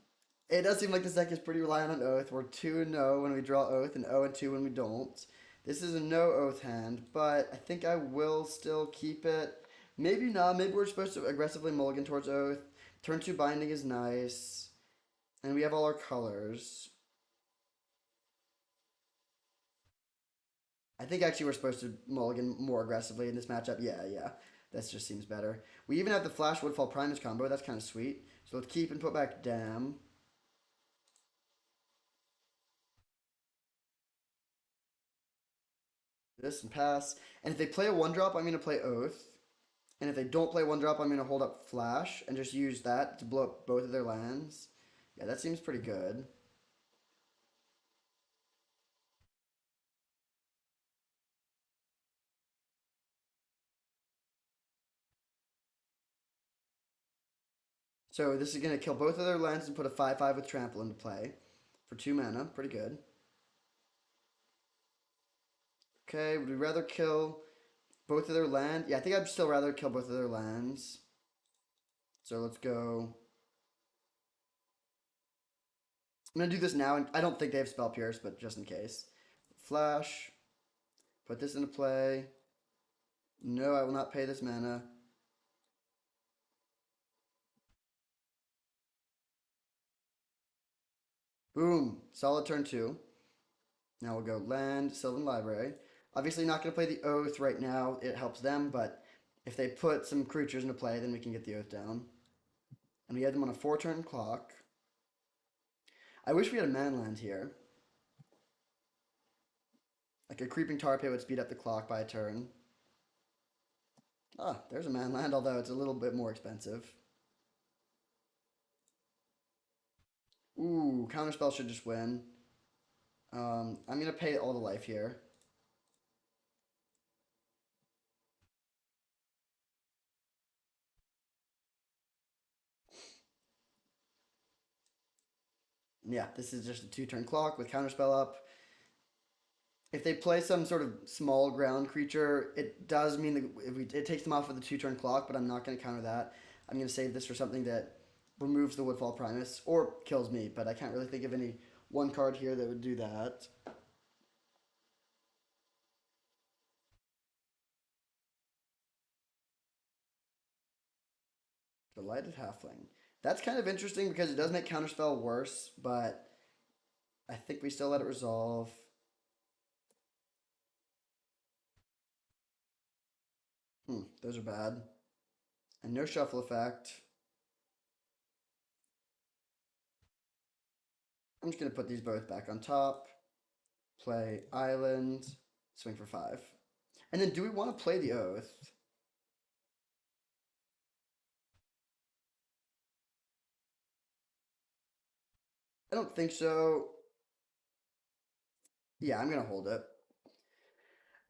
it does seem like this deck is pretty reliant on Oath. We're 2-0 when we draw Oath and 0-2 when we don't. This is a no Oath hand, but I think I will still keep it. Maybe not. Maybe we're supposed to aggressively mulligan towards Oath. Turn 2 Binding is nice. And we have all our colors. I think actually we're supposed to mulligan more aggressively in this matchup. Yeah, yeah. That just seems better. We even have the Flash Woodfall Primus combo. That's kind of sweet. So let's keep and put back Dam. This and pass. And if they play a 1-drop, I'm going to play Oath. And if they don't play 1-drop, I'm going to hold up Flash and just use that to blow up both of their lands. Yeah, that seems pretty good. So this is going to kill both of their lands and put a 5/5 with Trample into play for 2 mana. Pretty good. Okay, would we rather kill both of their land? Yeah, I think I'd still rather kill both of their lands. So let's go. I'm going to do this now, and I don't think they have Spell Pierce, but just in case. Flash. Put this into play. No, I will not pay this mana. Boom. Solid turn 2. Now we'll go land, Sylvan Library. Obviously not going to play the Oath right now. It helps them, but if they put some creatures into play, then we can get the Oath down. And we had them on a 4-turn clock. I wish we had a man land here. Like a Creeping Tar Pit would speed up the clock by a turn. Ah, there's a man land, although it's a little bit more expensive. Ooh, Counterspell should just win. I'm going to pay all the life here. Yeah, this is just a 2-turn clock with Counterspell up. If they play some sort of small ground creature, it does mean that it takes them off of the 2-turn clock, but I'm not going to counter that. I'm going to save this for something that removes the Woodfall Primus or kills me, but I can't really think of any one card here that would do that. Delighted Halfling. That's kind of interesting because it does make Counterspell worse, but I think we still let it resolve. Those are bad. And no shuffle effect. I'm just going to put these both back on top. Play Island. Swing for 5. And then do we want to play the Oath? I don't think so. Yeah, I'm going to hold it.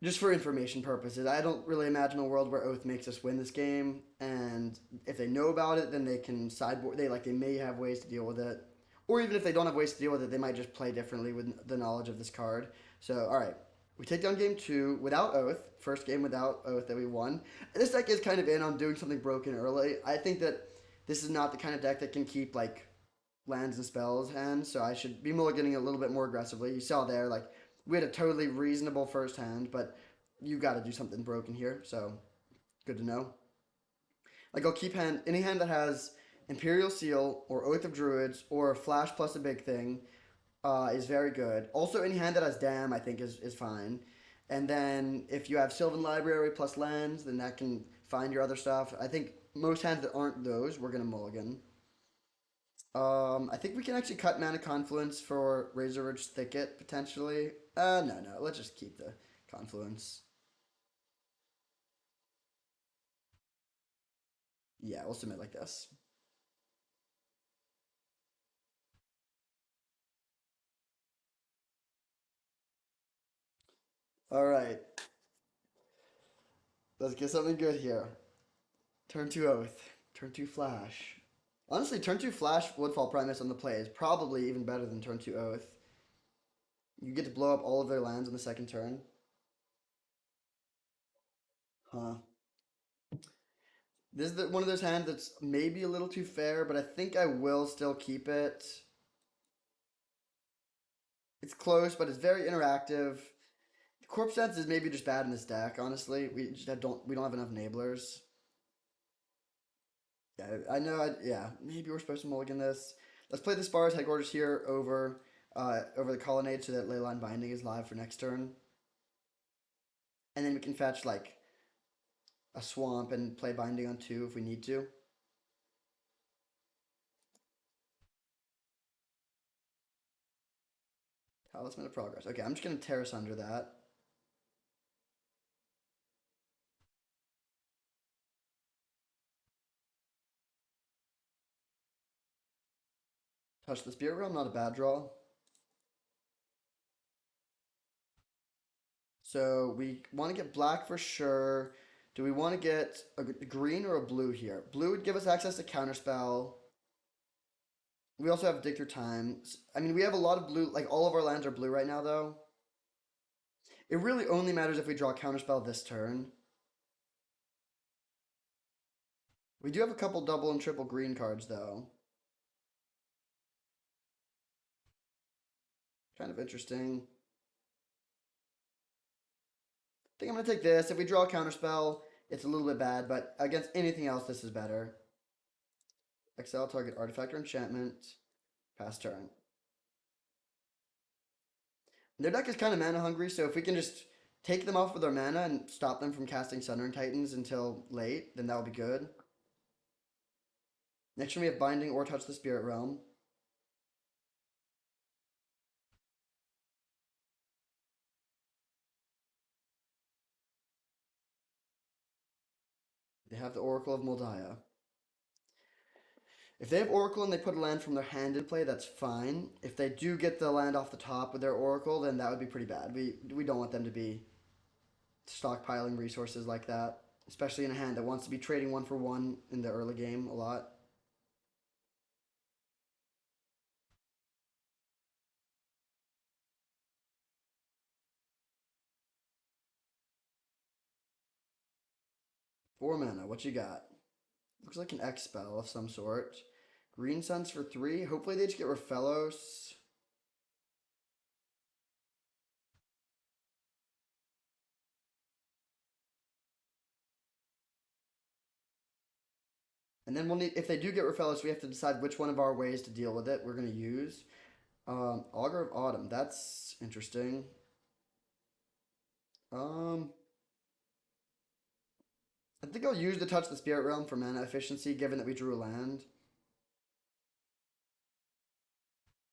Just for information purposes. I don't really imagine a world where Oath makes us win this game. And if they know about it, then they can sideboard. They may have ways to deal with it. Or even if they don't have ways to deal with it, they might just play differently with the knowledge of this card. So, all right. We take down game 2 without Oath. First game without Oath that we won. This deck is kind of in on doing something broken early. I think that this is not the kind of deck that can keep, like, lands and spells hands, so I should be mulliganing a little bit more aggressively. You saw there, like, we had a totally reasonable first hand, but you got to do something broken here, so good to know. Like, I'll keep any hand that has Imperial Seal or Oath of Druids or Flash plus a big thing is very good. Also, any hand that has Dam, I think, is fine. And then if you have Sylvan Library plus lands, then that can find your other stuff. I think most hands that aren't those, we're gonna mulligan. I think we can actually cut Mana Confluence for Razor Ridge Thicket, potentially. No, let's just keep the Confluence. Yeah, we'll submit like this. Alright, let's get something good here. Turn 2 Oath. Turn 2 Flash. Honestly, turn 2 Flash Woodfall Primus on the play is probably even better than turn 2 Oath. You get to blow up all of their lands on the second turn. Huh. This is one of those hands that's maybe a little too fair, but I think I will still keep it. It's close, but it's very interactive. Corpse Sense is maybe just bad in this deck, honestly. We don't have enough enablers. Yeah, I know. Yeah, maybe we're supposed to mulligan this. Let's play the Spar's Headquarters here over the Colonnade so that Leyline Binding is live for next turn, and then we can fetch like a Swamp and play Binding on 2 if we need to. Talisman of Progress. Okay, I'm just gonna Terrace under that. Touch the Spirit Realm, not a bad draw. So we want to get black for sure. Do we want to get a green or a blue here? Blue would give us access to Counterspell. We also have Dig Through Time. I mean, we have a lot of blue. Like, all of our lands are blue right now, though. It really only matters if we draw Counterspell this turn. We do have a couple double and triple green cards, though. Kind of interesting. I think I'm going to take this. If we draw a Counterspell, it's a little bit bad, but against anything else, this is better. Exile target artifact or enchantment. Pass turn. Their deck is kind of mana hungry, so if we can just take them off with our mana and stop them from casting Sundered Titans until late, then that would be good. Next turn we have Binding or Touch the Spirit Realm. They have the Oracle of Moldiah. If they have Oracle and they put a land from their hand in play, that's fine. If they do get the land off the top with their Oracle, then that would be pretty bad. We don't want them to be stockpiling resources like that, especially in a hand that wants to be trading 1 for 1 in the early game a lot. Four mana, what you got? Looks like an X spell of some sort. Green Suns for 3. Hopefully they just get Raphellos. And then we'll need, if they do get Raphellos, we have to decide which one of our ways to deal with it we're going to use. Augur of Autumn, that's interesting. I think I'll use the Touch the Spirit Realm for mana efficiency, given that we drew a land.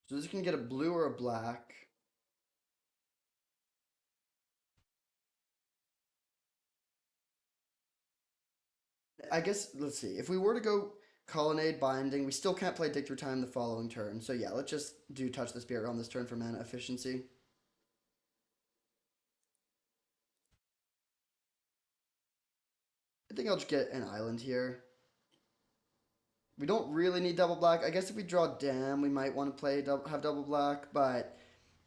So this can get a blue or a black. I guess, let's see. If we were to go Colonnade Binding, we still can't play Dig Through Time the following turn. So yeah, let's just do Touch the Spirit Realm this turn for mana efficiency. I think I'll just get an island here. We don't really need double black. I guess if we draw Dam, we might want to have double black, but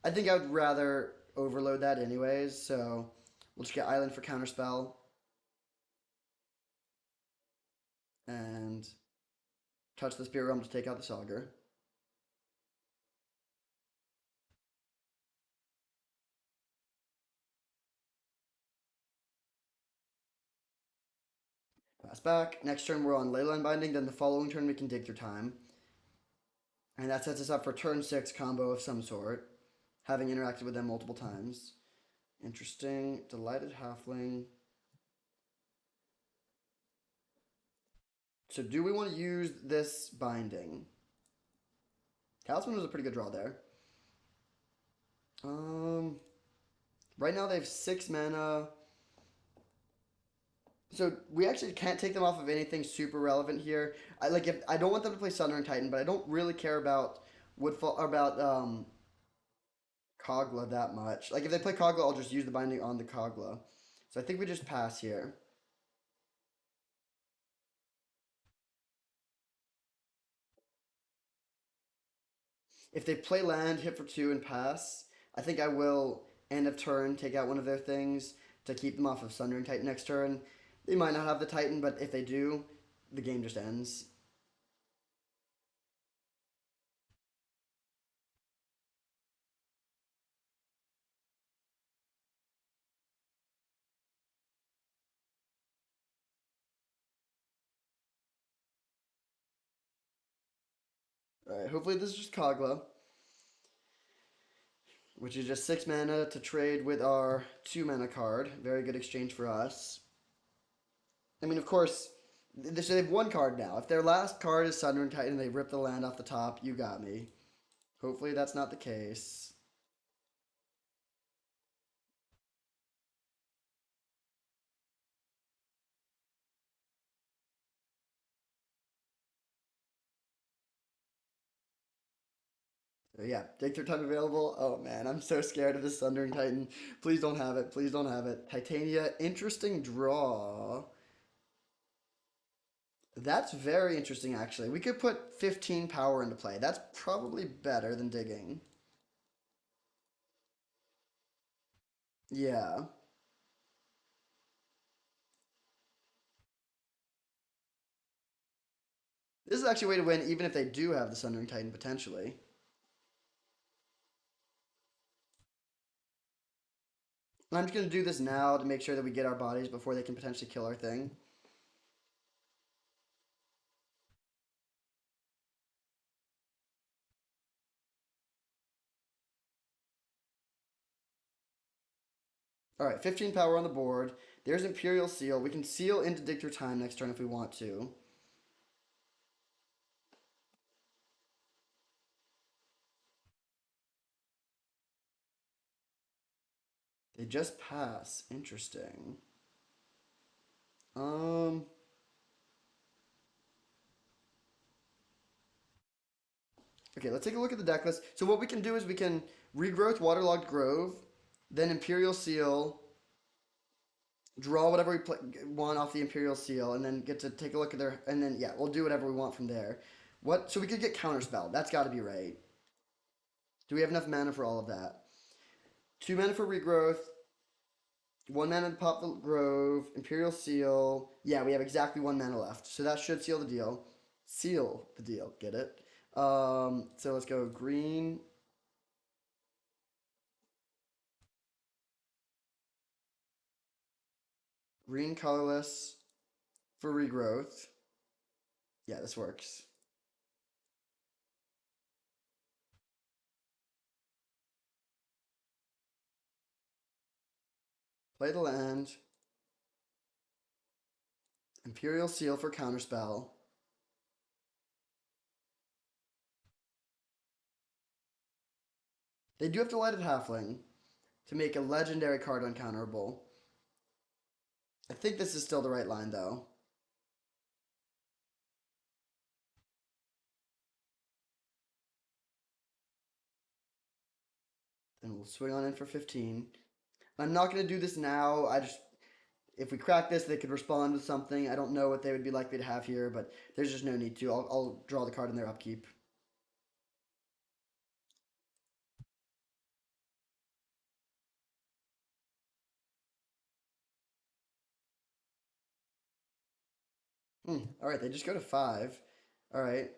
I think I would rather overload that anyways, so we'll just get island for counterspell. And touch the Spirit Realm to take out the Augur. Pass back. Next turn we're on Leyline Binding, then the following turn we can Dig Through Time. And that sets us up for turn 6 combo of some sort, having interacted with them multiple times. Interesting. Delighted Halfling. So do we want to use this binding? Talisman was a pretty good draw there. Um, right now they have 6 mana. So we actually can't take them off of anything super relevant here. I like if I don't want them to play Sundering Titan, but I don't really care about Woodfall or about Kogla that much. Like if they play Kogla, I'll just use the binding on the Kogla. So I think we just pass here. If they play land, hit for 2 and pass, I think I will end of turn take out one of their things to keep them off of Sundering Titan next turn. They might not have the Titan, but if they do, the game just ends. Alright, hopefully this is just Kogla, which is just 6 mana to trade with our 2 mana card. Very good exchange for us. I mean, of course, they have 1 card now. If their last card is Sundering Titan, they rip the land off the top. You got me. Hopefully that's not the case. So yeah, take your time available. Oh man, I'm so scared of this Sundering Titan. Please don't have it. Please don't have it. Titania, interesting draw. That's very interesting, actually. We could put 15 power into play. That's probably better than digging. Yeah. This is actually a way to win, even if they do have the Sundering Titan potentially. I'm just going to do this now to make sure that we get our bodies before they can potentially kill our thing. All right, 15 power on the board. There's Imperial Seal. We can seal into Dictator Time next turn if we want to. They just pass. Interesting. Um. Okay, let's take a look at the deck list. So what we can do is we can regrowth Waterlogged Grove, then Imperial Seal, draw whatever we want off the Imperial Seal, and then get to take a look at their. And then yeah, we'll do whatever we want from there. What? So we could get Counterspell. That's got to be right. Do we have enough mana for all of that? 2 mana for regrowth. 1 mana to pop the grove. Imperial Seal. Yeah, we have exactly 1 mana left, so that should seal the deal. Seal the deal. Get it? So let's go green. Green colorless for regrowth. Yeah, this works. Play the land. Imperial Seal for counterspell. They do have to light it halfling to make a legendary card uncounterable. I think this is still the right line though. Then we'll swing on in for 15. I'm not going to do this now. If we crack this, they could respond with something. I don't know what they would be likely to have here, but there's just no need to. I'll draw the card in their upkeep. All right, they just go to 5. All right.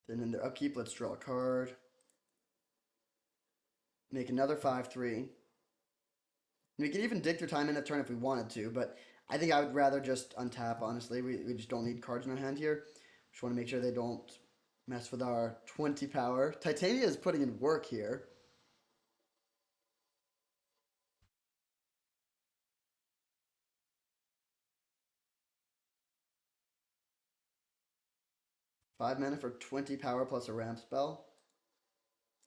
Then in their upkeep, let's draw a card. Make another 5/3. We could even dig through time in a turn if we wanted to, but I think I would rather just untap, honestly. We just don't need cards in our hand here. Just want to make sure they don't mess with our 20 power. Titania is putting in work here. 5 mana for 20 power plus a ramp spell.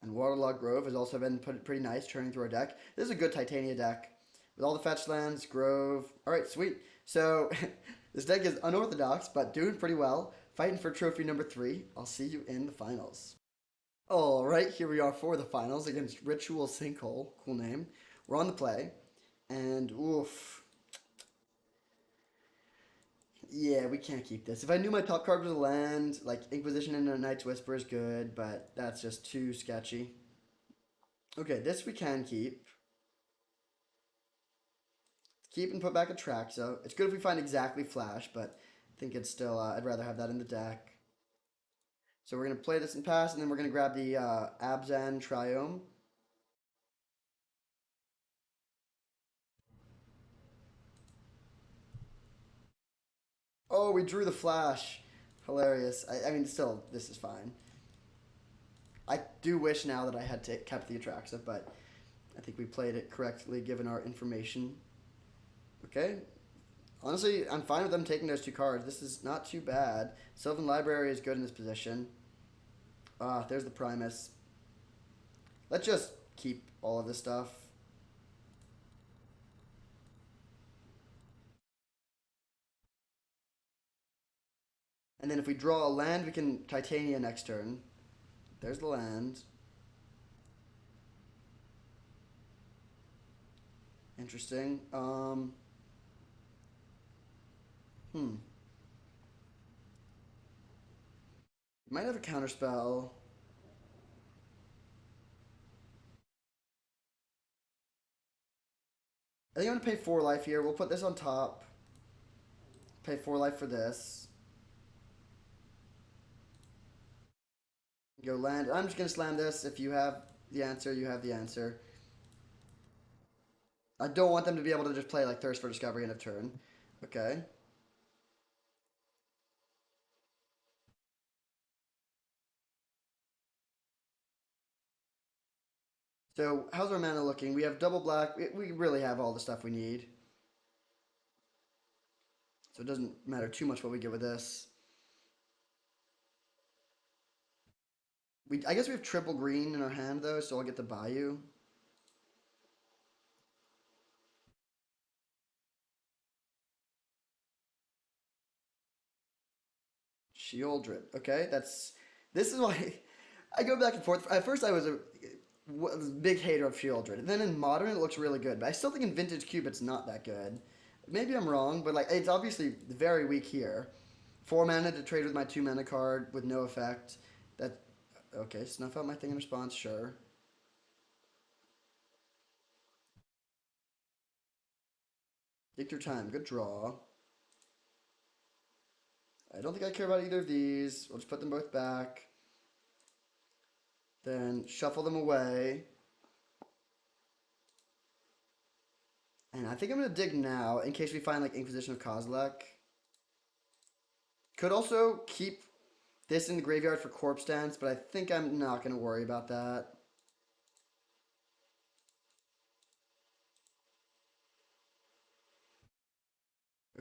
And Waterlogged Grove has also been pretty nice, churning through our deck. This is a good Titania deck. With all the fetch lands, Grove. Alright, sweet. So, this deck is unorthodox, but doing pretty well. Fighting for trophy number 3. I'll see you in the finals. Alright, here we are for the finals against Ritual Sinkhole. Cool name. We're on the play. And, oof. Yeah, we can't keep this. If I knew my top card was a land, like Inquisition and a Knight's Whisper is good, but that's just too sketchy. Okay, this we can keep. Keep and put back a track, so it's good if we find exactly Flash, but I think it's still, I'd rather have that in the deck. So we're going to play this and pass, and then we're going to grab the Abzan Triome. Oh, we drew the Flash. Hilarious. I mean, still, this is fine. I do wish now that I had kept the Atraxa, but I think we played it correctly given our information. Okay. Honestly, I'm fine with them taking those 2 cards. This is not too bad. Sylvan Library is good in this position. Ah, there's the Primus. Let's just keep all of this stuff. And then if we draw a land, we can Titania next turn. There's the land. Interesting. Hmm. Might have a counterspell. I think I'm gonna pay 4 life here. We'll put this on top. Pay 4 life for this. Go land. I'm just gonna slam this. If you have the answer, you have the answer. I don't want them to be able to just play like Thirst for Discovery end of turn. Okay. So how's our mana looking? We have double black. We really have all the stuff we need. So it doesn't matter too much what we get with this. I guess we have triple green in our hand though, so I'll get the Bayou. Shieldred. Okay, this is why I go back and forth. At first, I was a big hater of Shieldred. Then in Modern, it looks really good, but I still think in Vintage Cube, it's not that good. Maybe I'm wrong, but like it's obviously very weak here. 4 mana to trade with my 2 mana card with no effect. That okay? Snuff out my thing in response. Sure. Take your time. Good draw. I don't think I care about either of these. We'll just put them both back. Then shuffle them away. And I think I'm going to dig now in case we find like Inquisition of Kozilek. Could also keep this in the graveyard for Corpse Dance, but I think I'm not going to worry about that.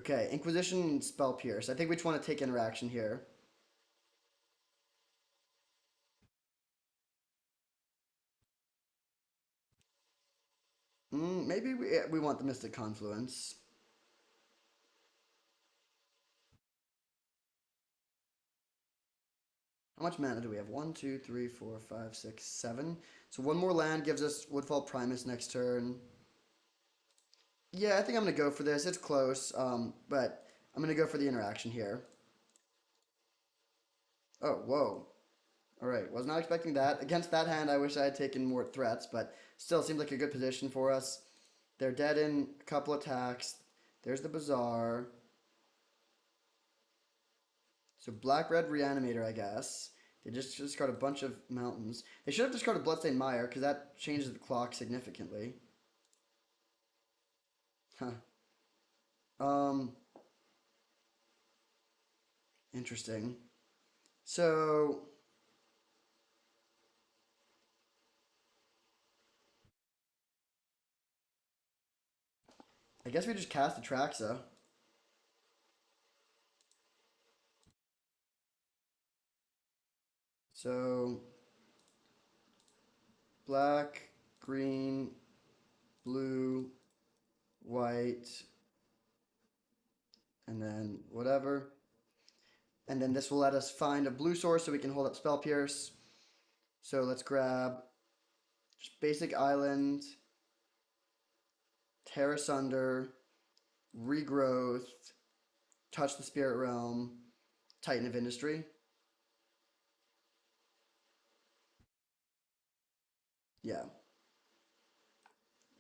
Okay, Inquisition and Spell Pierce. I think we just want to take interaction here. Maybe we want the Mystic Confluence. How much mana do we have? 1, 2, 3, 4, 5, 6, 7. So one more land gives us Woodfall Primus next turn. Yeah, I think I'm going to go for this. It's close, but I'm going to go for the interaction here. Oh, whoa. All right, was not expecting that. Against that hand, I wish I had taken more threats, but still seems like a good position for us. They're dead in a couple attacks. There's the Bazaar. So black-red Reanimator, I guess. They just discard a bunch of mountains. They should have discarded Bloodstained Mire, because that changes the clock significantly. Huh. Um, Interesting. So, I guess we just cast Atraxa. So black, green, blue, white, and then whatever. And then this will let us find a blue source so we can hold up Spell Pierce. So let's grab just basic island, tear asunder, regrowth, touch the spirit realm, Titan of Industry. Yeah.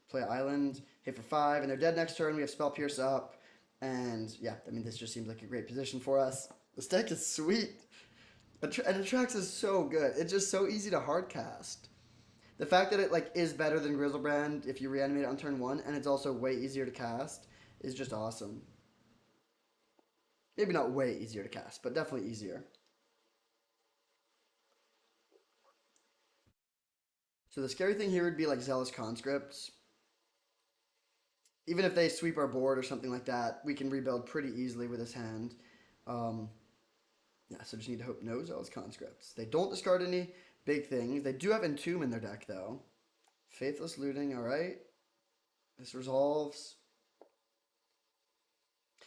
Play island, hit for 5, and they're dead next turn. We have Spell Pierce up. And yeah, I mean, this just seems like a great position for us. This deck is sweet. And Attrax is so good. It's just so easy to hard cast. The fact that it like is better than Grizzlebrand if you reanimate it on turn 1, and it's also way easier to cast, is just awesome. Maybe not way easier to cast, but definitely easier. So the scary thing here would be like Zealous Conscripts. Even if they sweep our board or something like that, we can rebuild pretty easily with this hand. Um, yeah, so just need to hope no Zealous Conscripts. They don't discard any big things. They do have Entomb in their deck, though. Faithless Looting, alright. This resolves.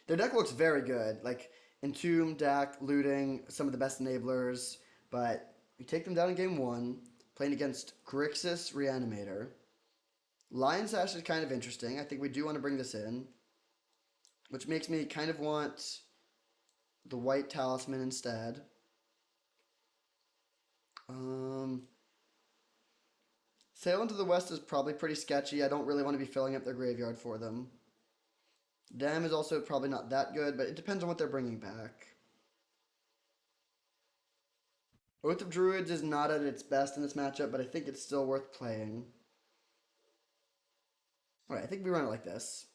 Their deck looks very good. Like, Entomb, Dak, Looting, some of the best enablers. But we take them down in game 1, playing against Grixis Reanimator. Lion Sash is kind of interesting. I think we do want to bring this in. Which makes me kind of want the White Talisman instead. Sail into the West is probably pretty sketchy. I don't really want to be filling up their graveyard for them. Dam is also probably not that good, but it depends on what they're bringing back. Oath of Druids is not at its best in this matchup, but I think it's still worth playing. Alright, I think we run it like this.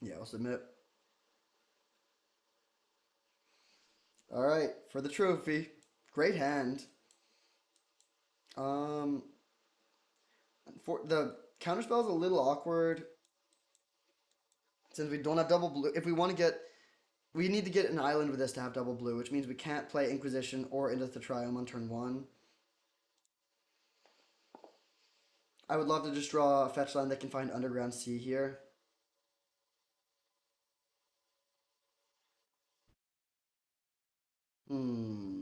Yeah, I'll submit. Alright, for the trophy. Great hand. Um, for the counterspell is a little awkward since we don't have double blue. If we want to get, we need to get an island with this to have double blue, which means we can't play Inquisition or Into the Triumph on turn 1. I would love to just draw a fetch line that can find Underground Sea here. Hmm.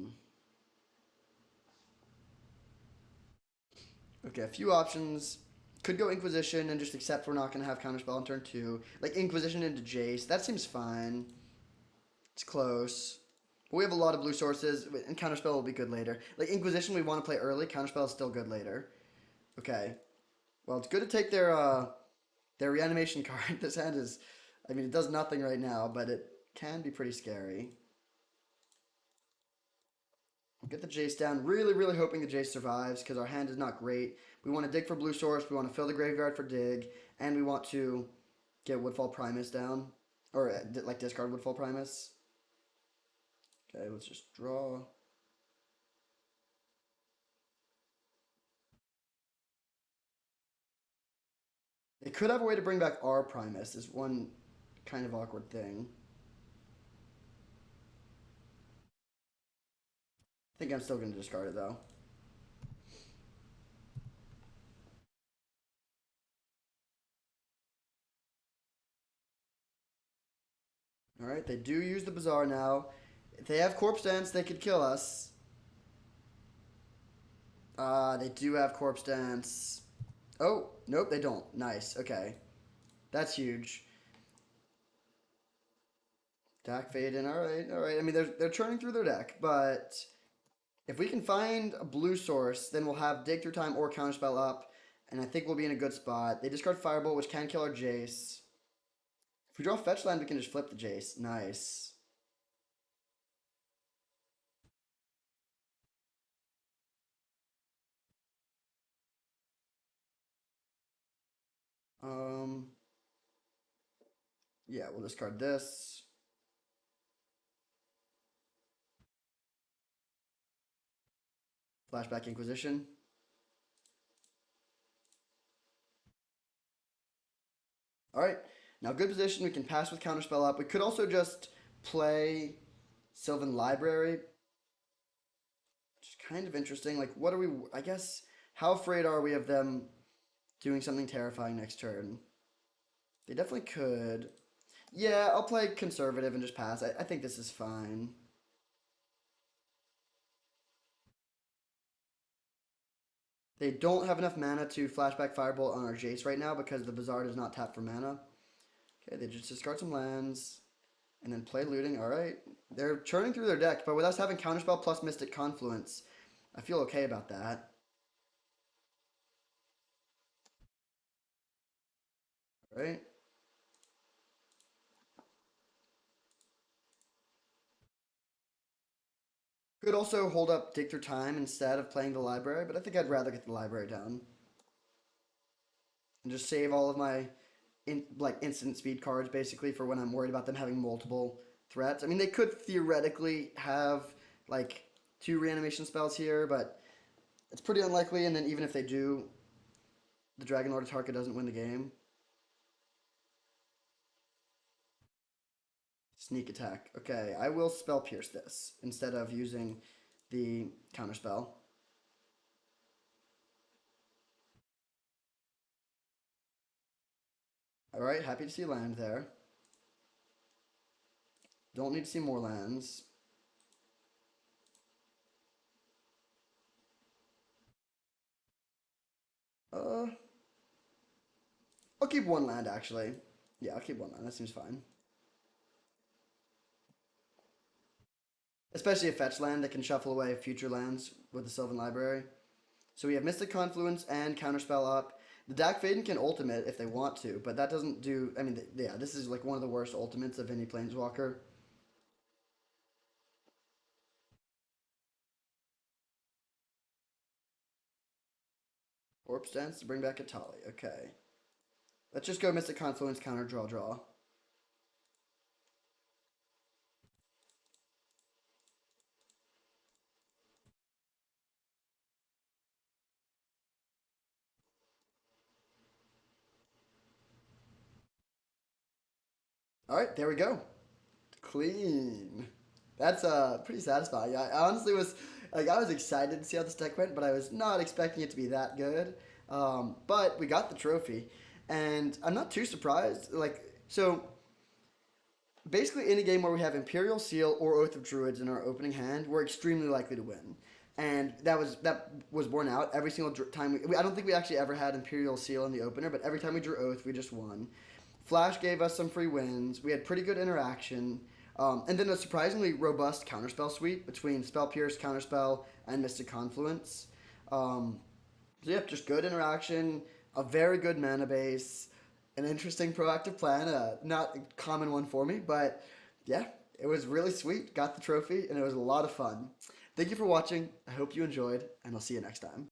Okay, a few options. Could go Inquisition and just accept we're not going to have Counterspell on turn 2. Like Inquisition into Jace. That seems fine. It's close. But we have a lot of blue sources, and Counterspell will be good later. Like Inquisition we want to play early. Counterspell is still good later. Okay. Well, it's good to take their reanimation card. This hand is, I mean, it does nothing right now, but it can be pretty scary. Get the Jace down. Really, really hoping the Jace survives because our hand is not great. We want to dig for blue source. We want to fill the graveyard for dig. And we want to get Woodfall Primus down. Or like discard Woodfall Primus. Okay, let's just draw. They could have a way to bring back our Primus is one kind of awkward thing. I think I'm still going to discard it though. Alright, they do use the Bazaar now. If they have Corpse Dance, they could kill us. They do have Corpse Dance. Oh, nope, they don't. Nice, okay. That's huge. Dak Faden, alright, alright. I mean, they're churning through their deck, but if we can find a blue source, then we'll have Dig Through Time or Counterspell up, and I think we'll be in a good spot. They discard Firebolt, which can kill our Jace. If we draw Fetch Land, we can just flip the Jace. Nice. Um, yeah, we'll discard this. Flashback Inquisition. Alright, now good position. We can pass with Counterspell up. We could also just play Sylvan Library. which is kind of interesting. Like, what are we? I guess how afraid are we of them doing something terrifying next turn? They definitely could. Yeah, I'll play conservative and just pass. I think this is fine. They don't have enough mana to flashback Firebolt on our Jace right now because the Bazaar does not tap for mana. Okay, they just discard some lands and then play looting. All right, they're churning through their deck, but with us having Counterspell plus Mystic Confluence, I feel okay about that. All right. Could also hold up Dig Through Time instead of playing the library, but I think I'd rather get the library down and just save all of my instant speed cards basically for when I'm worried about them having multiple threats. I mean, they could theoretically have like two reanimation spells here, but it's pretty unlikely. And then even if they do, the Dragon Lord Atarka doesn't win the game. Sneak attack. Okay, I will spell pierce this instead of using the counter spell. All right, happy to see land there. Don't need to see more lands. Uh, I'll keep one land actually. Yeah, I'll keep one land. That seems fine. Especially a fetch land that can shuffle away future lands with the Sylvan Library. So we have Mystic Confluence and Counterspell up. The Dak Faden can ultimate if they want to, but that doesn't do. I mean, yeah, this is like one of the worst ultimates of any Planeswalker. Corpse Dance to bring back a Tali. Okay. Let's just go Mystic Confluence, counter, draw, draw. All right, there we go. Clean. That's pretty satisfying. I honestly was like I was excited to see how this deck went, but I was not expecting it to be that good. But we got the trophy, and I'm not too surprised. Like so, basically any game where we have Imperial Seal or Oath of Druids in our opening hand, we're extremely likely to win. And that was borne out every single time. I don't think we actually ever had Imperial Seal in the opener, but every time we drew Oath, we just won. Flash gave us some free wins. We had pretty good interaction. And then a surprisingly robust counterspell suite between Spell Pierce, Counterspell, and Mystic Confluence. So, yep, just good interaction, a very good mana base, an interesting proactive plan. Not a common one for me, but yeah, it was really sweet. Got the trophy, and it was a lot of fun. Thank you for watching. I hope you enjoyed, and I'll see you next time.